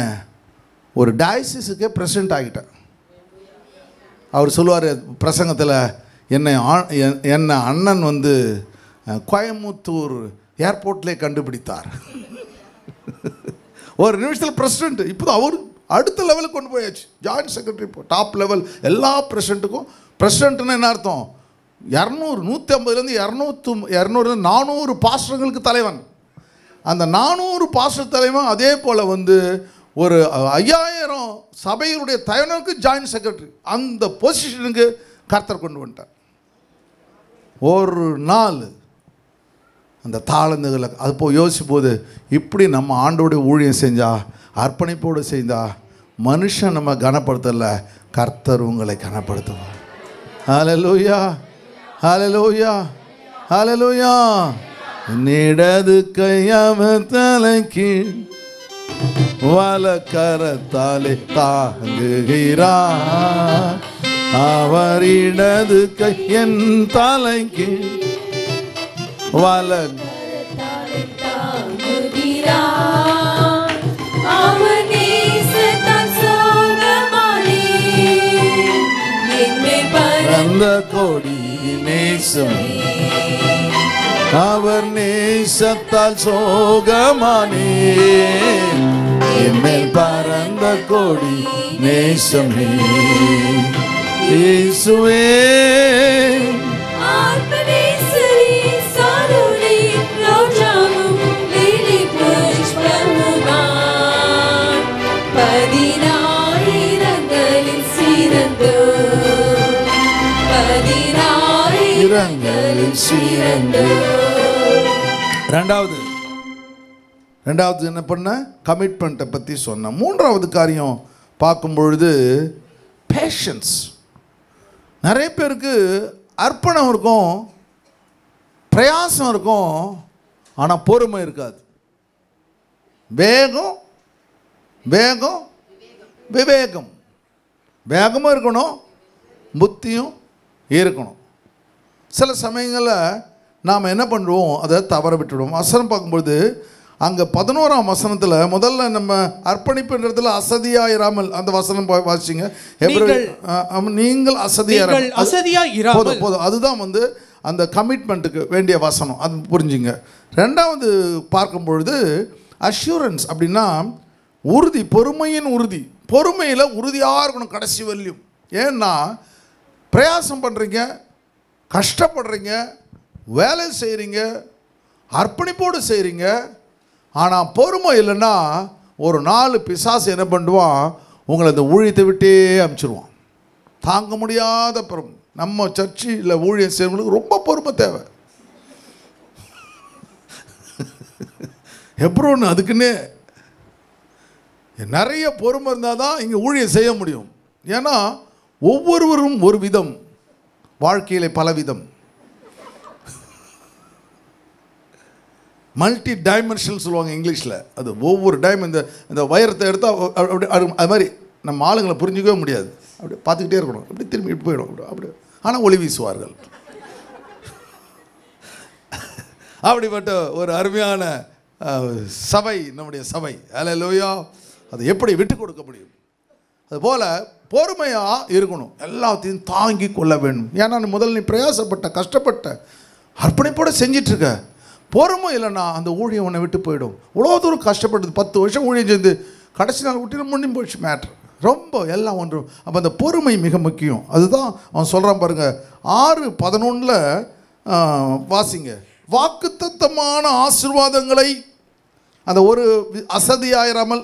ஒரு டயசிஸுக்கே பிரசிடென்ட் ஆகிட்டேன். அவர் சொல்லுவார் பிரசங்கத்தில், என்னை அண்ணன் வந்து கோயம்புத்தூர் ஏர்போர்ட்லேயே கண்டுபிடித்தார். ஒரு நிமிஷத்தில் பிரசிடென்ட். இப்போ அவர் அடுத்த லெவலுக்கு கொண்டு போயாச்சு, ஜாயின்ட் செக்ரட்டரி, டாப் லெவல். எல்லா பிரசிடென்ட்டுக்கும் பிரசிடென்ட்னு என்ன அர்த்தம்? 150 400 பாஸ்டர்களுக்கு தலைவன். அந்த 400 பாஸ்டர் தலைவன் அதே போல் வந்து ஒரு 5000 சபைகளுடைய தலைவனுக்கு ஜாயின்ட் செக்ரட்டரி. அந்த பொசிஷனுக்கு கர்த்தர் கொண்டு வந்துட்டார். ஒரு நாள் அந்த தாளந்துகளை அது போய் யோசிப்போது, இப்படி நம்ம ஆண்டோடைய ஊழியம் செஞ்சால், அர்ப்பணிப்போடு செய்தால், மனுஷன் நம்ம கனப்படுத்தலை, கர்த்தர் உங்களை கனப்படுத்துவார். ஹல்லேலூயா, ஹல்லேலூயா, ஹல்லேலூயா. இடது கையவ தலைக்கு வலக்கரத்தாலே தாங்குகிறார். அவர் இடது கை என் தலைக்கு வலக்கரத்தாலே தாங்குகிறார். அவர் நேசத்தால் சோகமானே என்னை பரந்த கொடி நேசம். அவர் நேசத்தால் சோகமானே என்னை பரந்த கொடி நேசமே. இயேசுவே ரெண்டாவது என்ன பண்ண? கமிட்மெண்ட்டை பற்றி சொன்ன. மூன்றாவது காரியம் பார்க்கும் பொழுது பேஷன்ஸ். நிறைய பேருக்கு அர்ப்பணம் இருக்கும், பிரயாசம் இருக்கும், ஆனால் பொறுமை இருக்காது. வேகம் வேகம் விவேகம். வேகமும் இருக்கணும், புத்தியும் இருக்கணும். சில சமயங்களில் நாம் என்ன பண்ணுவோம், அதை தவற விட்டுடுவோம். வசனம் பார்க்கும்பொழுது அங்கே 11ஆம் வசனத்தில் முதல்ல நம்ம அர்ப்பணிப்புன்றதுல அசதியாயிராமல் அந்த வசனம் வாசிங்க. நீங்கள் அசதியாயிராமல் போதும். அதுதான் வந்து அந்த கமிட்மெண்ட்டுக்கு வேண்டிய வசனம், அது புரிஞ்சுங்க. ரெண்டாவது பார்க்கும் பொழுது அஷூரன்ஸ் அப்படின்னா உறுதி, பொறுமையின் உறுதி. பொறுமையில் உறுதியாக இருக்கணும் கடைசி வரலையும். ஏன்னா பிரயாசம் பண்ணுறீங்க, கஷ்டப்படுறீங்க, வேலை செய்கிறீங்க, அர்ப்பணிப்போடு செய்கிறீங்க. ஆனால் பொறுமை இல்லைன்னா ஒரு 4 பிசாசு என்ன பண்ணுவான், உங்களை அந்த ஊழியத்தை விட்டே அனுப்பிச்சிடுவான். தாங்க முடியாத பொறுமை. நம்ம சர்ச்சில் ஊழியம் செய்யறவங்களுக்கு ரொம்ப பொறுமை தேவை. எப்பரோன்னு அதுக்குன்னே நிறைய பொறுமை இருந்தால் தான் இங்கே ஊழியம் செய்ய முடியும். ஏன்னா ஒவ்வொருவரும் ஒரு விதம், வாழ்க்கையில் பல விதம். மல்டி டைமென்ஷனல் சொல்லுவாங்க இங்கிலீஷில். அது ஒவ்வொரு இந்த வைரத்தை எடுத்தால் அப்படி அது மாதிரி நம்ம ஆளுங்களை புரிஞ்சிக்கவே முடியாது. அப்படி பார்த்துக்கிட்டே இருக்கணும், அப்படி திரும்பி போயிடும் அப்படி. ஆனால் ஒளி வீசுவார்கள். அப்படிப்பட்ட ஒரு அருமையான சபை நம்முடைய சபை. அல்லேலூயா. அதை எப்படி விட்டு கொடுக்க முடியும்? அதுபோல் பொறுமையாக இருக்கணும், எல்லாத்தையும் தாங்கி கொள்ள வேண்டும். ஏன்னா முதல்ல நீ பிரயாசப்பட்ட கஷ்டப்பட்ட அர்ப்பணிப்போடு செஞ்சிட்ருக்க. பொறுமை இல்லைன்னா அந்த ஊழியம் உன்னை விட்டு போயிடும். இவ்வளோ தூரம் கஷ்டப்பட்டது 10 வருஷம் ஊழியம் செஞ்சு கடைசி நாள் விட்டு முடிஞ்சு போயிடுச்சு மேட்ரு. ரொம்ப எல்லாம் ஒன்றும். அப்போ அந்த பொறுமை மிக முக்கியம். அதுதான் அவன் சொல்கிறான் பாருங்கள். 6:11 வாசிங்க. வாக்குத்தத்தமான ஆசீர்வாதங்களை, அந்த ஒரு அசதியாயிராமல்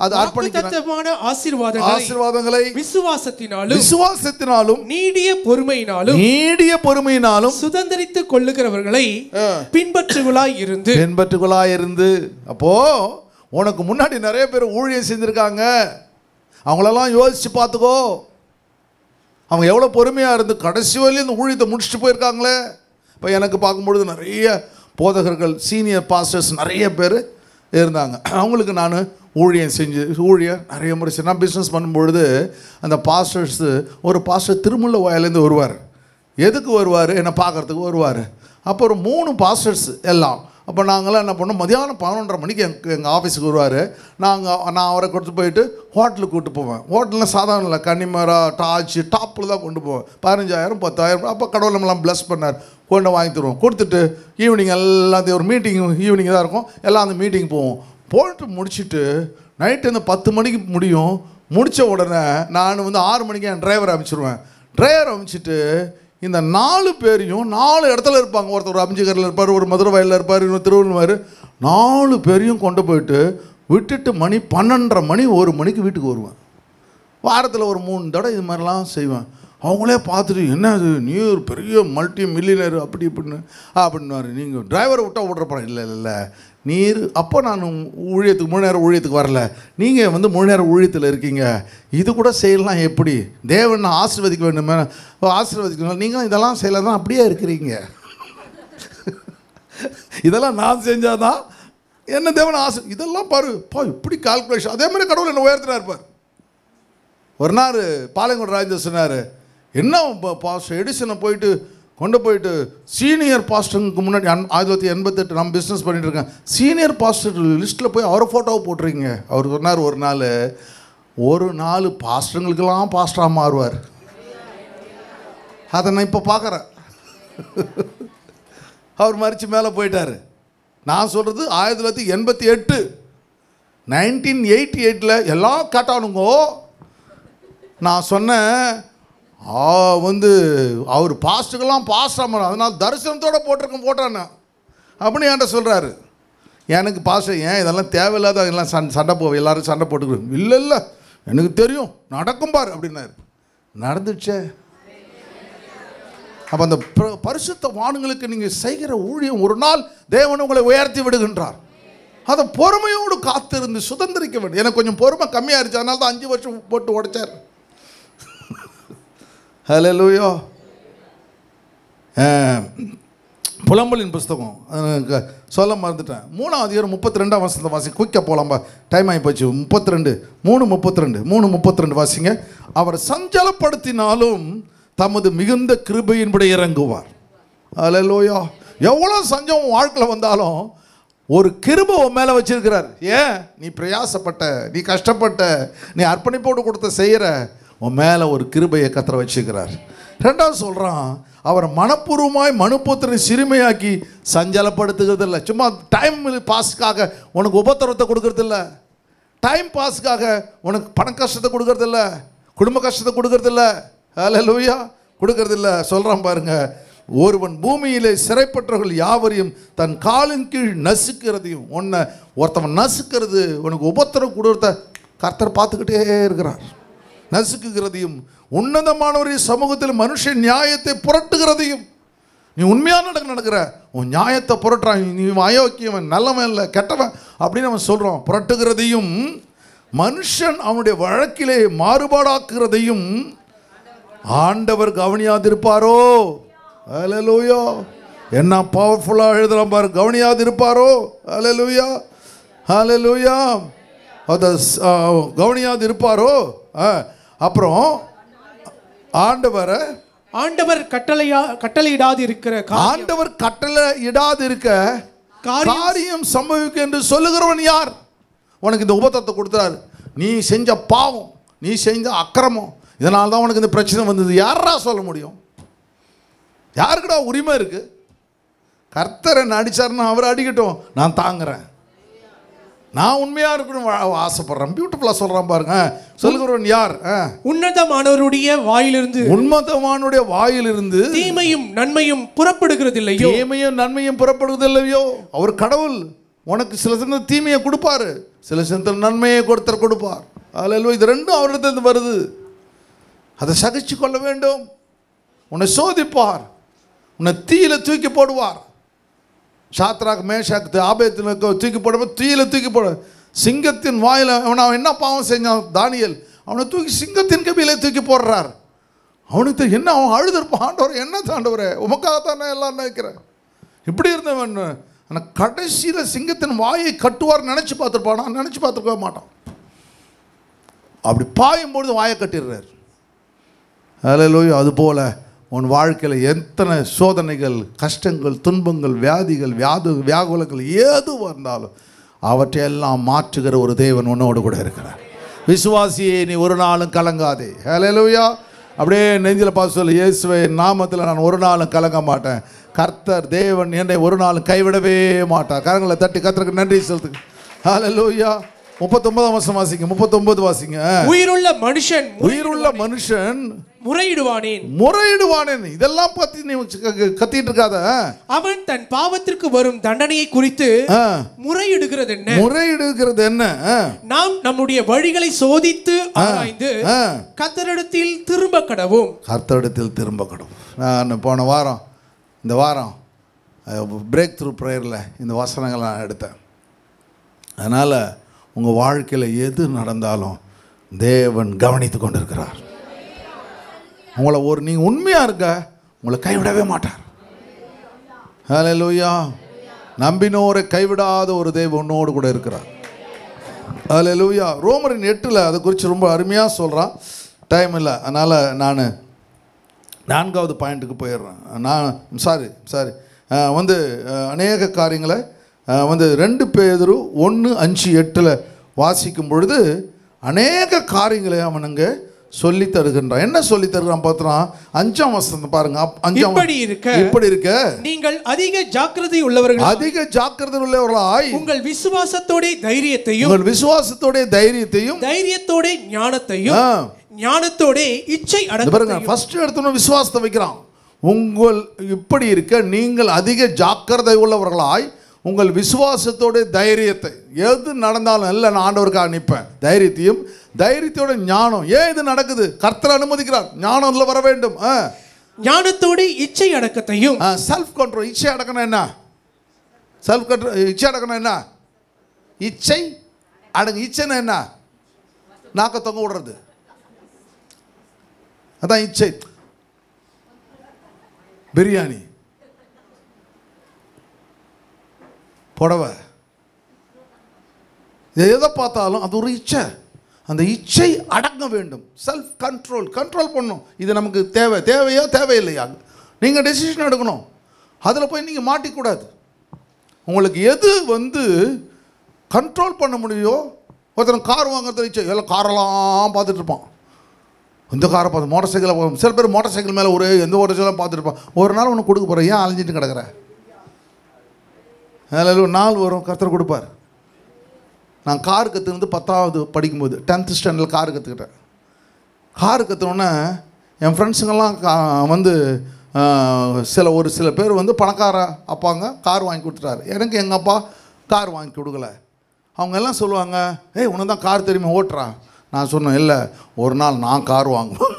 அது வாக்குத்தத்தமான ஆசீர்வாதங்களை விசுவாசத்தினாலும் நீடிய பொறுமையினாலும் சுதந்தரித்துக் கொள்ளுகிறவர்களை பின்பற்றுகளாய் இருந்து. அப்போ உனக்கு முன்னாடி நிறைய பேர் ஊழியம் செஞ்சிருக்காங்க. அவங்களெல்லாம் யோசிச்சு பார்த்துக்கோ. அவங்க எவ்வளோ பொறுமையாக இருந்து கடைசி வரையும் இந்த ஊழியத்தை முடிச்சுட்டு போயிருக்காங்களே. இப்போ எனக்கு பார்க்கும்பொழுது நிறைய போதகர்கள், சீனியர் பாஸ்டர்ஸ் நிறைய பேர் இருந்தாங்க. அவங்களுக்கு நான் ஊழியம் நிறைய முறை நான் பிஸ்னஸ் பண்ணும்பொழுது அந்த பாஸ்டர்ஸு, ஒரு பாஸ்டர் திருமுல்ல வாயிலேருந்து வருவார். எதுக்கு வருவார்? என்னை பார்க்குறதுக்கு வருவார். அப்போ ஒரு 3 பாஸ்டர்ஸ் எல்லாம். அப்போ நாங்களாம் என்ன பண்ணோம், மதியானம் 11:30 மணிக்கு எங்கள் ஆஃபீஸுக்கு வருவார். நான் அவரை கொண்டு போயிட்டு ஹோட்டலுக்கு கூப்பிட்டு போவேன். ஹோட்டலில் சாதாரண இல்லை, கன்னிமரா டாச்சு டாப்பில் தான் கொண்டு போவேன். 15,000 10,000. அப்போ கடவுள் நம்மளாம் ப்ளஸ் பண்ணார், கொண்டு வாங்கி தருவோம். கொடுத்துட்டு ஈவினிங் எல்லாத்தையும் ஒரு மீட்டிங் ஈவினிங் தான் இருக்கும், எல்லாம் அந்த மீட்டிங் போவோம். போட்டு முடிச்சுட்டு நைட்டு இந்த 10 மணிக்கு முடித்த உடனே நான் 6 மணிக்கு என் டிரைவரை அனுப்பிச்சிடுவேன். டிரைவரை அனுப்பிச்சிட்டு இந்த 4 பேரையும் 4 இடத்துல இருப்பாங்க. ஒருத்தர் ஒரு அம்ஜிகரில் இருப்பார், ஒரு மதுரை வயலில் இருப்பார், இன்னொரு திருவள்ளுவர். 4 பேரையும் கொண்டு போயிட்டு விட்டுட்டு மணி 12:30 மணி 1 மணிக்கு வீட்டுக்கு வருவேன். வாரத்தில் ஒரு 3 தடவை இது மாதிரிலாம் செய்வேன். அவங்களே பார்த்துட்டு, என்ன அது நீ ஒரு பெரிய மல்டி மில்லியனர் அப்படி அப்படின்னாரு. நீங்கள் டிரைவரை விட்டால் விட்றப்பறேன். இல்லை நீர் அப்போ நான் ஊழியத்துக்கு முழு நேரம் ஊழியத்துக்கு வரல, நீங்கள் முழு நேரம் ஊழியத்தில் இருக்கீங்க. இது கூட செய்யலாம். எப்படி தேவன் ஆசீர்வதிக்க வேண்டுமே, ஆசீர்வதிக்கணும். நீங்களும் இதெல்லாம் செய்யலாம் தான் அப்படியே இருக்கிறீங்க. இதெல்லாம் நான் செஞ்சாதான் என்ன தேவன் இதெல்லாம் பாருப்பா இப்படி கால்குலேஷன். அதே மாதிரி கடவுள் என்ன உயர்த்தினா இருப்பார். ஒரு நாள் பாளையங்கோடு ராஜேந்திர சொன்னார், என்ன பாஸ்டர் எடிசனை கொண்டு போயிட்டு சீனியர் பாஸ்டருக்கு முன்னாடி 1988 நம்ம பிஸ்னஸ் பண்ணிட்டு இருக்கேன், சீனியர் பாஸ்டர் லிஸ்ட்டில் போய் அவரை ஃபோட்டோவை போட்டுருங்க. அவர் சொன்னார், ஒரு நாள் பாஸ்டருங்களுக்கெல்லாம் பாஸ்டராக மாறுவார். அதை நான் இப்போ பார்க்குறேன். அவர் மறித்து மேலே போயிட்டார். நான் சொல்கிறது 1988 1988 எல்லாம் கேட்டானுங்கோ. நான் சொன்னேன், அவர் பாஸ்ட்டுக்கெல்லாம் பாஸ்டாக, அதனால் தரிசனத்தோடு போட்டான்னு அப்படின்னு என்கிட்ட சொல்கிறாரு. எனக்கு பாஸ்டர் ஏன் இதெல்லாம் தேவையில்லாத எல்லாம் சண்டை எல்லோரும் சண்டை போட்டுக்கிறோம். இல்லை எனக்கு தெரியும் நடக்கும் பார் அப்படின்னாரு. நடந்துச்சே. அப்போ அந்த பரிசுத்த வான்களுக்கு நீங்கள் செய்கிற ஊழியம் ஒரு நாள் தேவன் உங்களை உயர்த்தி விடுகின்றார். அதை பொறுமையோடு காத்திருந்து சுதந்திரிக்க வேண்டும். எனக்கு கொஞ்சம் பொறுமை கம்மியாக இருந்துச்சு, அதனால தான் 5 வருஷம் போட்டு உடைச்சார். ஹல்லேலூயா. புலம்பலின் புஸ்தகம் சொல்ல மறந்துட்டேன். 3ஆம் அதிகாரம் 32ஆம் வசனத்தை வாசி. குயிக்காக போகலாம்பா, டைம் ஆகி போச்சு. 3:32 வாசிங்க. அவர் சஞ்சலப்படுத்தினாலும் தமது மிகுந்த கிருபையின்படி இறங்குவார். ஹல்லேலூயா. எவ்வளோ சஞ்சம் வாழ்க்கையில் வந்தாலும் ஒரு கிருபை உன் மேலே வச்சிருக்கிறார். ஏன்? நீ பிரயாசப்பட்ட, நீ கஷ்டப்பட்ட, நீ அர்ப்பணிப்போடு கொடுத்த செய்கிற, உன் மேலே ஒரு கிருபையை கர்த்தர் வச்சுக்கிறார். 2வது சொல்கிறான், அவர் மனப்பூர்வமாய் மனுபுத்திரனை சிறுமையாக்கி சஞ்சலப்படுத்துகிறது இல்லை. சும்மா டைம் பாஸுக்காக உனக்கு உபத்திரத்தை கொடுக்கறதில்ல, டைம் பாஸுக்காக உனக்கு பண கஷ்டத்தை கொடுக்கறதில்ல, குடும்ப கஷ்டத்தை கொடுக்கறதில்ல. ஹல்லேலூயா. கொடுக்கறதில்ல. சொல்கிறான் பாருங்க, ஒருவன் பூமியிலே சிறைப்பட்டவர்கள் யாவரையும் தன் காலின் கீழ் நசுக்கிறதையும், ஒருத்தவன் நசுக்கிறது, உனக்கு உபத்திரம் கொடுத்த கர்த்தர் பார்த்துக்கிட்டே இருக்கிறார். நசுக்குகிறதையும் உன்னதமானவருடைய சமூகத்தில் மனுஷன் நியாயத்தை புரட்டுகிறதையும். நீ உண்மையான நடக்கிற உன் நியாயத்தை புரட்டுறான். நீ அயோக்கியவன், நல்லவன் இல்லை, கெட்டவன் அப்படின்னு அவன் சொல்கிறான். புரட்டுகிறதையும் மனுஷன் அவனுடைய வழக்கிலே மாறுபாடாக்குறதையும் ஆண்டவர் கவனியாதிருப்பாரோ? ஹல்லேலூயா. என்ன பவர்ஃபுல்லாக எழுதலாம் பாரு. கவனியாது இருப்பாரோ? ஹல்லேலூயா, ஹல்லேலூயா. அது கவனியாது இருப்பாரோ? அப்புறம் ஆண்டவர் கட்டளையிடாது இருக்கிற ஆண்டவர் கட்டளையிடாது இருக்க காரியம் சம்பவிக்கும் என்று சொல்லுகிறவன் யார்? உனக்கு இந்த உபதத்தை கொடுத்தாரு. நீ செஞ்ச பாவம், நீ செஞ்ச அக்கிரமம், இதனால தான் உனக்கு இந்த பிரச்சனை வந்தது. யாரா சொல்ல முடியும்? யாருக்குடா உரிமை இருக்கு? கர்த்தர் என்ன அடிச்சாருன்னா அவர் அடிக்கட்டும், நான் தாங்குறேன். நான் உண்மையா இருக்கணும் ஆசைப்படுறேன். பியூட்டிஃபுல்லா சொல்றான் பாருங்க. சொல்லுகிறவன் யார்? உன்னதமானவருடைய வாயிலிருந்து தீமையும் நன்மையும் புறப்படுகிறதில்லையோ? தீமையும் நன்மையும் புறப்படுவதில்லையோ? அவர் கடவுள். உனக்கு சில சமயம் தீமையை கொடுப்பாரு, சில சமயத்தில் நன்மையை கொடுப்பார். அல்லேலூயா. இது ரெண்டும் அவரிடத்தில் வருது. அதை சகிச்சு கொள்ள வேண்டும். உன்னை சோதிப்பார், உன்னை தீயில தூக்கி போடுவார். சாத்ராக் மேஷாக் ஆபேத்தில் தூக்கி போடும்போது தீயில தூக்கி போட, சிங்கத்தின் வாயில் அவன் என்ன பாவம் செஞ்சான் தானியேல், அவனை தூக்கி சிங்கத்தின் கபியிலே தூக்கி போடுறார். அவனுக்கு என்ன, அவன் அழுதுருப்பான், ஆண்டவரே என்ன ஆண்டவரே உமக்காகத்தான் எல்லாம் நினைக்கிறேன். இப்படி இருந்தவன் ஆனால் கடைசியில் சிங்கத்தின் வாயை கட்டுவார் நினச்சி பார்த்துருப்பானா? நினச்சி பார்த்துருக்க மாட்டான். அப்படி பாயும்பொழுது வாயை கட்டிடுறார். அல்லேலூயா. அதுபோல் உன் வாழ்க்கையில் எத்தனை சோதனைகள், கஷ்டங்கள், துன்பங்கள், வியாதிகள், வியாகுலங்கள் ஏது வந்தாலும் அவற்றையெல்லாம் மாற்றுகிற ஒரு தேவன் உன்னோடு கூட இருக்கிறார். விசுவாசியே, நீ ஒரு நாளும் கலங்காதே. ஹல்லேலூயா. அப்படியே நெஞ்சில் பார்த்து சொல்லு, இயேசுவே நாமத்தில் நான் ஒரு நாளும் கலங்க மாட்டேன். கர்த்தர் தேவன் என்னை ஒரு நாளும் கைவிடவே மாட்டார். கரங்களை தட்டி கர்த்தருக்கு நன்றி செலுத்துங்க. ஹல்லேலூயா. 39 வருஷம் வாசிங்க. 39 வாசிங்க. உயிருள்ள மனுஷன் முறையிடுவானேன். இதெல்லாம் பத்தி நீ கத்திட்டு இருக்காத. அவன் தன் பாவத்திற்கு வரும் தண்டனையை குறித்து முறையிடுகிறது என்ன? நாம் நம்முடைய வழிகளை சோதித்து ஆராய்ந்து கர்த்தரிடத்தில் திரும்ப கடவும். நான் போன வாரம், இந்த வாரம் பிரேக் த்ரூ ப்ரேயரில் இந்த வசனங்கள் நான் எடுத்தேன். அதனால் உங்கள் வாழ்க்கையில் எது நடந்தாலும் தேவன் கவனித்து கொண்டிருக்கிறார். உங்களை நீங்கள் உண்மையாக இருக்க உங்களை கைவிடவே மாட்டார். ஹல்லேலூயா. நம்பினோரை கைவிடாத ஒரு தேவன் உன்னோடு கூட இருக்கிறார். ஹல்லேலூயா. ரோமரின் 8 அதை குறித்து ரொம்ப அருமையாக சொல்கிறான். டைம் இல்லை, அதனால் நான் 4வது பாயிண்ட்டுக்கு போயிடுறேன். அநேக காரியங்களை 2 பேதுரு 1:5-8 வாசிக்கும் பொழுது அநேக காரியங்களை அவனுங்க சொல்லி தருகின்றான். என்ன சொல்லி தருகிறான் பார்த்துறான். 5ஆம் வசனம் பாருங்க. இப்படி இருக்க நீங்கள் அதிக ஜாக்கிரதை உள்ளவர்களாய் உங்கள் விசுவாசத்தோட தைரியத்தையும் ஞானத்தோட இச்சை பாருங்க. ஃபர்ஸ்ட் எடுத்தோம் விசுவாசத்தை வைக்கிறான். உங்கள் இப்படி இருக்க நீங்கள் அதிக ஜாக்கிரதை உள்ளவர்களாய் உங்கள் விசுவாசத்தோட தைரியத்தை, எது நடந்தாலும் இல்லை நான் ஆண்டவருக்காக நிற்பேன், தைரியத்தோட ஞானம். ஏன் இது நடக்குது? கர்த்தர் அனுமதிக்கிறார். ஞானம் வர வேண்டும். ஞானத்தோட இச்சை அடக்கத்தையும். Self control. இச்சை அடக்கணும் என்ன? Self control. இச்சை அடக்கணும் என்ன? இச்சை அடங்கு. இச்சைன்னா என்ன? நாக்க தொங்க விடுறது, அதான் இச்சை. பிரியாணி, புடவை, எதை பார்த்தாலும் அது ஒரு இச்சை. அந்த இச்சை அடங்க வேண்டும். செல்ஃப் கண்ட்ரோல் பண்ணணும். இது நமக்கு தேவையா தேவையில்லையா நீங்கள் டெசிஷன் எடுக்கணும். அதில் போய் நீங்கள் மாட்டிக்கூடாது. உங்களுக்கு எது கண்ட்ரோல் பண்ண முடியும். ஒருத்தர் கார் வாங்குறது இச்சை, எல்லாம் காரெல்லாம் பார்த்துட்டு இருப்பான். இந்த காரை பார்த்து மோட்டர் சைக்கிளை, சில பேர் மோட்டர் சைக்கிள் மேலே எந்த மோட்டர் சைக்கிளாக பார்த்துட்டு இருப்பான். ஒரு நாள் ஒன்று கொடுக்க போகிறேன், ஏன் அலைஞ்சிட்டு கிடக்குறேன்? அதில் நாள் வரும், கர்த்தர் கொடுப்பார். நான் கார் கற்றுக்கிட்டு 10வது படிக்கும்போது 10th ஸ்டாண்டர்டில் கார் கற்றுக்கிட்டேன். கார் கற்றுனோன்னே என் ஃப்ரெண்ட்ஸுங்கெல்லாம் சில பேர் பணக்கார அப்பாங்க கார் வாங்கி கொடுத்துட்டாரு. எனக்கு எங்கள் அப்பா கார் வாங்கி கொடுக்கல. அவங்க எல்லாம் சொல்லுவாங்க, ஏய் உனக்கு தான் கார் தெரியுமா, ஓட்டுறா. நான் சொன்னேன், இல்லை ஒரு நாள் நான் கார் வாங்குவேன்,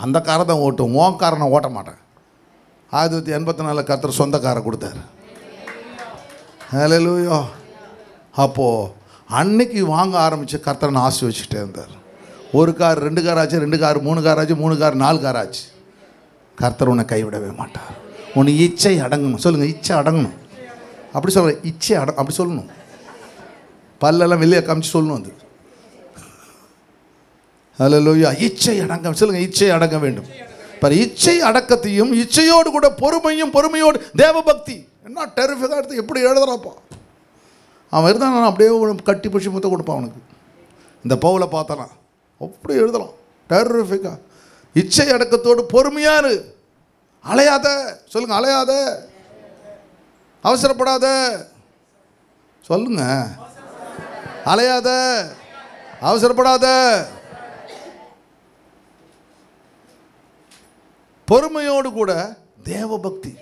அந்த காரை தான் ஓட்டுவேன், உன் காரை நான் ஓட்ட மாட்டேன். 1984 கர்த்தர் சொந்த காரை கொடுத்தாரு. ஹல்லேலூயா. அப்போது அன்னைக்கு வாங்க ஆரம்பித்த கர்த்தரை நான் ஆசை வச்சுக்கிட்டே இருந்தார். 1 கார் 2 கார் ஆச்சு, 2 கார் 3 கார் ஆச்சு, 3 கார் 4 கார் ஆச்சு. கர்த்தர் உன்னை கைவிடவே மாட்டார். உன் இச்சை அடங்கணும். சொல்லுங்கள், இச்சை அடங்கணும். அப்படி சொல்ல, இச்சை அப்படி சொல்லணும். பல்லெல்லாம் வெளியே காமிச்சு சொல்லணும். அது ஹல்லேலூயா. இச்சை அடங்க சொல்லுங்கள், இச்சை அடங்க வேண்டும். பாரு, இச்சை அடக்கத்தையும் இச்சையோடு கூட பொறுமையும், பொறுமையோடு தேவபக்தி. என்ன டெரிஃபிக்காக எடுத்து எப்படி எழுதுறாப்பா அவன் இருந்தான். நான் அப்படியே கட்டி பிடிச்சி முத்த கொடுப்பான் அவனுக்கு. இந்த பவுலை பார்த்தானா அப்படி எழுதலாம் டெரிஃபிக்காக. இச்சை அடக்கத்தோடு பொறுமையாரு, அலையாத. சொல்லுங்க, அலையாத, அவசரப்படாத. சொல்லுங்க, அலையாத, அவசரப்படாத. பொறுமையோடு கூட தேவபக்தி.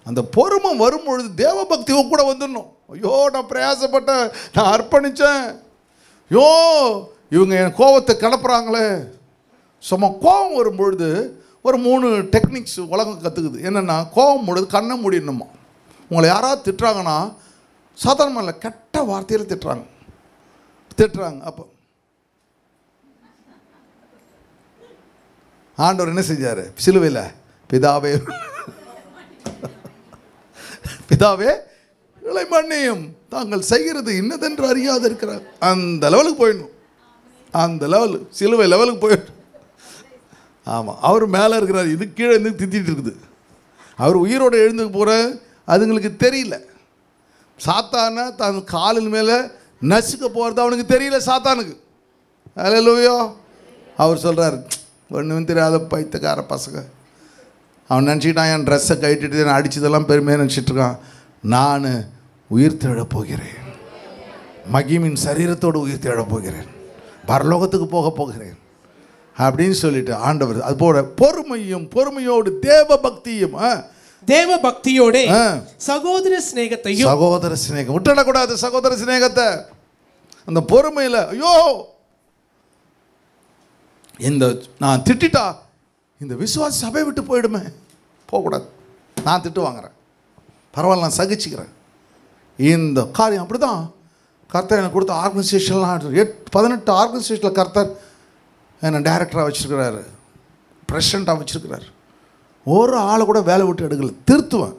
அந்த பொறுமை வரும்பொழுது தேவபக்தி கூட வந்துடணும். ஐயோ, நான் பிரயாசப்பட்டேன், நான் அர்ப்பணித்தேன், ஐயோ இவங்க என் கோபத்தை கிளப்புறாங்களே. சும்மா கோபம் வரும்பொழுது ஒரு 3 டெக்னிக்ஸ் உலகம் கற்றுக்குது. என்னென்னா, கோபம் பொழுது கண்ணை மூடிடணுமா. உங்களை யாராவது திட்டுறாங்கன்னா சாதாரணமாக இல்லை, கெட்ட வார்த்தையில் திட்டுறாங்க. அப்போ ஆண்டவர் என்ன செஞ்சார் சிலுவையில்? பிதாவே இளை மன்னியும், தாங்கள் செய்கிறது இன்னதென்று அறியாது இருக்கிறார். அந்த லெவலுக்கு போயிடணும். அந்த லெவலு, சிலுவை லெவலுக்கு போயிடணும். ஆமாம், அவர் மேலே இருக்கிறார், இது கீழே இருந்து திட்டிகிட்டு இருக்குது. அவர் உயிரோடு எழுந்து போகிற அதுங்களுக்கு தெரியல. சாத்தானை தன் காலின் மேலே நசுக்க போகிறது அவனுக்கு தெரியல, சாத்தானுக்கு. அல்லேலூயா. அவர் சொல்கிறார், ஒன்றும் தெரியாத பைத்தியக்கார பசங்க. அவன் நினச்சிக்கிட்டான் என் ட்ரெஸ்ஸை கட்டிட்டு நான் அடித்ததெல்லாம் பெருமையாக நினச்சிட்ருக்கான். நான் உயிர் தேடப் போகிறேன், மகிமின் சரீரத்தோடு உயிர் தேடப் போகிறேன், பரலோகத்துக்கு போகிறேன் அப்படின்னு சொல்லிட்டு ஆண்டவர் அது போல பொறுமையும் பொறுமையோடு தேவபக்தியும் தேவபக்தியோட சகோதர சிநேகத்தையும். சகோதர சிநேகம் விட்டுடக்கூடாது. சகோதர சிநேகத்தை அந்த பொறுமையில், ஐயோ இந்த நான் திட்டா இந்த விசுவாச சபை விட்டு போயிடுமே, போகக்கூடாது. நான் திட்டு வாங்குறேன், பரவாயில்ல, நான் சகிச்சுக்கிறேன். இந்த காரியம் அப்படி தான் கர்த்தர் எனக்கு கொடுத்த ஆர்கனைசேஷன்லாம் 18 ஆர்கனைசேஷனில் கர்த்தர் என்னை டைரக்டராக வச்சுருக்கிறாரு, ப்ரெசிடெண்ட்டாக வச்சுருக்கிறார். ஒரு ஆளை கூட வேலை விட்டு எடுக்கல. திருத்துவேன்,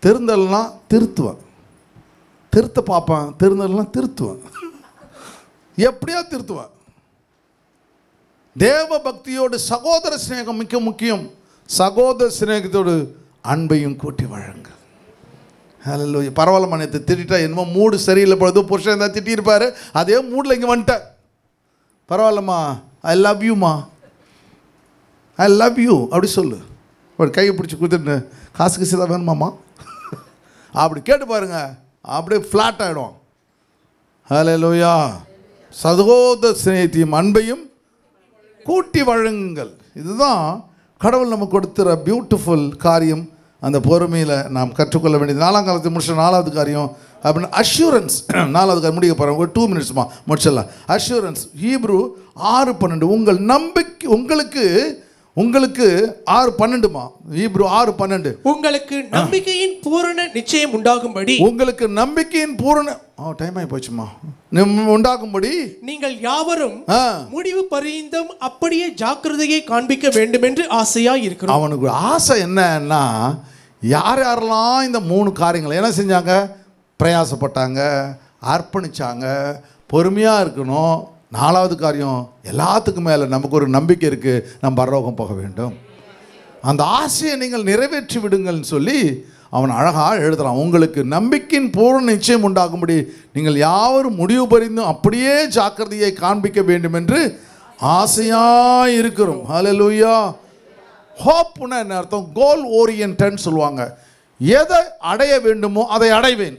திருந்தலாம் திருத்துவேன், திருத்த பார்ப்பேன், திருந்தலாம் திருத்துவேன், எப்படியா திருத்துவேன். தேவ பக்தியோடு சகோதர சிநேகம் மிக முக்கியம். சகோதர சிநேகத்தோடு அன்பையும் கூட்டி வழங்க. ஹல்லேலூயா. பரவாயில்ல, நேற்று திட்டா என்னமோ மூடு சரியில்லை பொழுது புருஷன் தான் திட்டியிருப்பார், அதே மூடில் இங்கே வந்துட்டேன். பரவாயில்லம்மா, ஐ லவ் யூம்மா, ஐ லவ் யூ அப்படி சொல்லு. ஒரு கையை பிடிச்சி கொடுத்துட்டு காசுக்கு தான் வேணுமாம்மா அப்படி கேட்டு பாருங்க, அப்படியே ஃப்ளாட் ஆகிடும். ஹல்லேலூயா. சகோதர சிநேகத்தையும் அன்பையும் கூட்டி வழங்குங்கள். இதுதான் கடவுள் நமக்கு கொடுத்துற பியூட்டிஃபுல் காரியம். அந்த பொறுமையில் நாம் கற்றுக்கொள்ள வேண்டியது. 4ஆம் காலத்தில் முடிச்ச 4வது காரியம் அப்படின்னு அஷ்யூரன்ஸ். 4வது காரியம் முடிக்க போகிறோம், ஒரு 2 மினிட்ஸ்மா முடிச்சிடலாம். Assurance, Hebrew 6:12. உங்கள் நம்பிக்கை உங்களுக்கு 6:12மா, ஹீப்ரு 6:12. உங்களுக்கு நம்பிக்கையின் பூரண நிச்சயம் உண்டாகும்படி, உங்களுக்கு நம்பிக்கையின் பூரண டைம் ஆகி போச்சுமா, உண்டாகும்படி நீங்கள் யாவரும் முடிவு பரியந்தம் அப்படியே ஜாக்கிரதையை காண்பிக்க வேண்டும் என்று ஆசையாய் இருக்கிறோம். அவனுக்கு ஆசை என்னன்னா, யாரெல்லாம் இந்த 3 காரியங்களை என்ன செஞ்சாங்க, பிரயாசப்பட்டாங்க, அர்ப்பணிச்சாங்க, பொறுமையாக இருக்கணும். 4வது காரியம், எல்லாத்துக்கும் மேலே நமக்கு ஒரு நம்பிக்கை இருக்குது, நம்ம பரலோகம் போக வேண்டும். அந்த ஆசையை நீங்கள் நிறைவேற்றி விடுங்கள்னு சொல்லி அவன் அழகாக எழுதுகிறான். உங்களுக்கு நம்பிக்கையின் பூர்ண நிச்சயம் உண்டாகும்படி நீங்கள் யாவரும் முடிவு பரிந்தும் அப்படியே ஜாக்கிரதையை காண்பிக்க வேண்டும் என்று ஆசையாக இருக்கிறோம். ஹல்லேலூயா. ஹோப்னா என்ன அர்த்தம்? கோல் ஓரியன்டன்னு சொல்லுவாங்க. எதை அடைய வேண்டுமோ அதை அடைவேன்.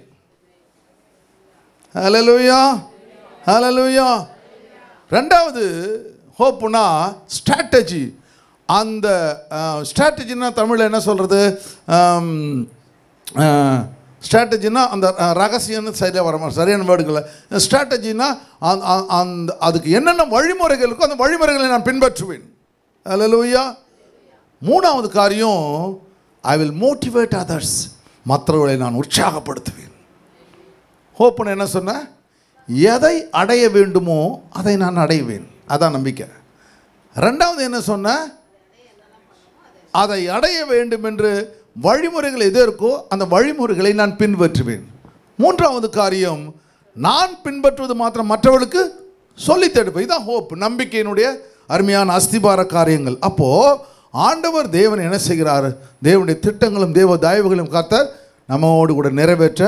ஹல்லேலூயா, ஹல்லேலூயா. 2வது ஹோப்னா ஸ்ட்ராட்டஜி. அந்த ஸ்ட்ராட்டஜின்னா தமிழில் என்ன சொல்கிறது, ஸ்ட்ராட்டஜின்னா அந்த ரகசியம்னு சரியாக வர மாதிரி சரியான வேர்டுகளை. ஸ்ட்ராட்டஜின்னா அந்த அதுக்கு என்னென்ன வழிமுறைகள் இருக்கோ அந்த வழிமுறைகளை நான் பின்பற்றுவேன். ஹல்லேலூயா. 3வது காரியம், ஐ வில் மோட்டிவேட் அதர்ஸ். மற்றவர்களை நான் உற்சாகப்படுத்துவேன். ஹோப்னு என்ன சொன்ன, எதை அடைய வேண்டுமோ அதை நான் அடைவேன், அதான் நம்பிக்கை. 2வது என்ன சொன்ன, அதை அடைய வேண்டும் என்று வழிமுறைகள் எது இருக்கோ அந்த வழிமுறைகளை நான் பின்பற்றுவேன். மூன்றாவது காரியம், நான் பின்பற்றுவது மாத்திரம் மற்றவர்களுக்கு சொல்லித் தடுப்பேன். இதுதான் ஹோப், நம்பிக்கையினுடைய அருமையான அஸ்திபார காரியங்கள். அப்போது ஆண்டவர் தேவன் என்ன செய்கிறார்? தேவனுடைய திட்டங்களும் தேவ தயவுகளும் கர்த்தர் நம்மோடு கூட நிறைவேற்ற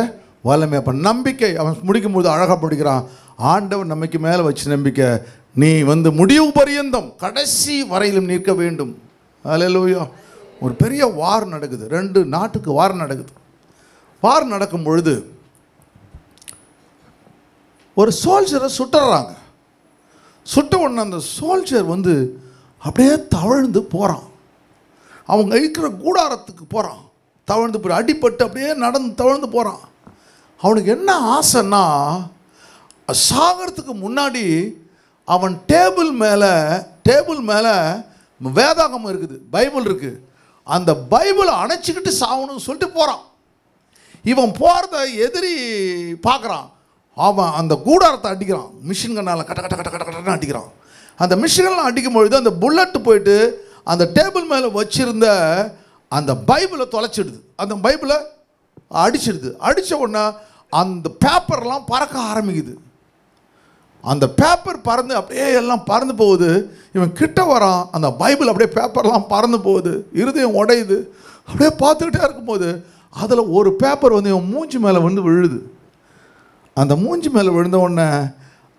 வல்லமை. அப்போ நம்பிக்கை அவன் முடிக்கும்போது அழகாக முடிக்கிறான். ஆண்டவர் நம்பிக்கை மேலே வச்சு நம்பிக்கை, நீ முடிவு பரியந்தம் கடைசி வரையிலும் நிற்க வேண்டும். அல்லேலூயா. ஒரு பெரிய வார் நடக்குது, 2 நாட்டுக்கு வார் நடக்குது. வார் நடக்கும் பொழுது ஒரு சோல்ஜரை சுட்டுறாங்க. சுட்ட உடனே அந்த சோல்ஜர் அப்படியே தவழ்ந்து போகிறான். அவங்க இருக்கிற கூடாரத்துக்கு போகிறான். தவழ்ந்து போய் அடிபட்டு அப்படியே நடந்து தவழ்ந்து போகிறான். அவனுக்கு என்ன ஆசைன்னா, சாகிறதுக்கு முன்னாடி அவன் டேபிள் மேலே வேதாகமம் இருக்குது, பைபிள் இருக்குது, அந்த பைபிளை அணைச்சிக்கிட்டு சாகணும்னு சொல்லிட்டு போகிறான். இவன் போகிறத எதிரி பார்க்குறான். அவன் அந்த கூடாரத்தை அடிக்கிறான், மிஷின் கண்ணால் கட்ட கட்ட கட்ட கட்ட கட்டன்னு அடிக்கிறான். அந்த மிஷின்லாம் அடிக்கும் பொழுது அந்த புல்லட்டு போயிட்டு அந்த டேபிள் மேலே வச்சிருந்த அந்த பைபிளை தொலைச்சிடுது. அந்த பைபிளை அடிச்சிடுது. அடித்த உடனே அந்த பேப்பர்லாம் பறக்க ஆரம்பிக்குது. அந்த பேப்பர் பறந்து அப்படியே எல்லாம் பறந்து போகுது. இவன் கிட்ட வரான், அந்த பைபிள் அப்படியே பேப்பர்லாம் பறந்து போகுது. இருதயம் உடையுது. அப்படியே பார்த்துக்கிட்டே இருக்கும்போது அதில் ஒரு பேப்பர் இவன் மூஞ்சி மேலே விழுது. அந்த மூஞ்சி மேலே விழுந்த உடனே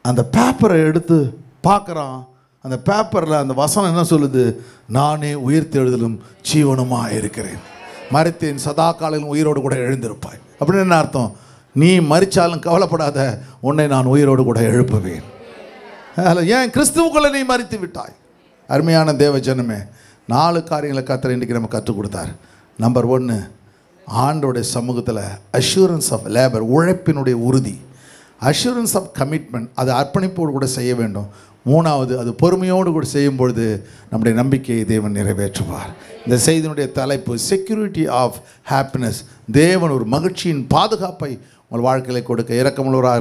அந்த பேப்பரை எடுத்து பார்க்குறான். அந்த பேப்பரில் அந்த வசனம் என்ன சொல்லுது? நானே உயிர்த்தெழுதலும் ஜீவனுமாக இருக்கிறேன், மரித்தேன், சதா காலையிலும் உயிரோடு கூட எழுந்திருப்பாய். அப்படின்னு என்ன அர்த்தம்? நீ மரிச்சாலும் கவலைப்படாத, உன்னை நான் உயிரோடு கூட எழுப்புவேன். ஏன்? கிறிஸ்துவுக்குள்ளே நீ மரித்து விட்டாய். அருமையான தேவ ஜனமே, 4 காரியங்களை கர்த்தர் இன்றைக்கி நம்ம கற்றுக் கொடுத்தார். நம்பர் 1, ஆண்டோடைய சமூகத்தில் அஷூரன்ஸ் ஆஃப் லேபர், உழைப்பினுடைய உறுதி. அஷூரன்ஸ் ஆஃப் கமிட்மெண்ட், அது அர்ப்பணிப்போடு கூட செய்ய வேண்டும். 3வது, அது பொறுமையோடு கூட செய்யும் பொழுது நம்முடைய நம்பிக்கையை தேவன் நிறைவேற்றுவார். இந்த செய்தியினுடைய தலைப்பு செக்யூரிட்டி ஆஃப் ஹாப்பினஸ். தேவன் ஒரு மகிழ்ச்சியின் பாதுகாப்பை உங்கள் வாழ்க்கையில் கொடுக்க இரக்கமுள்ளவராக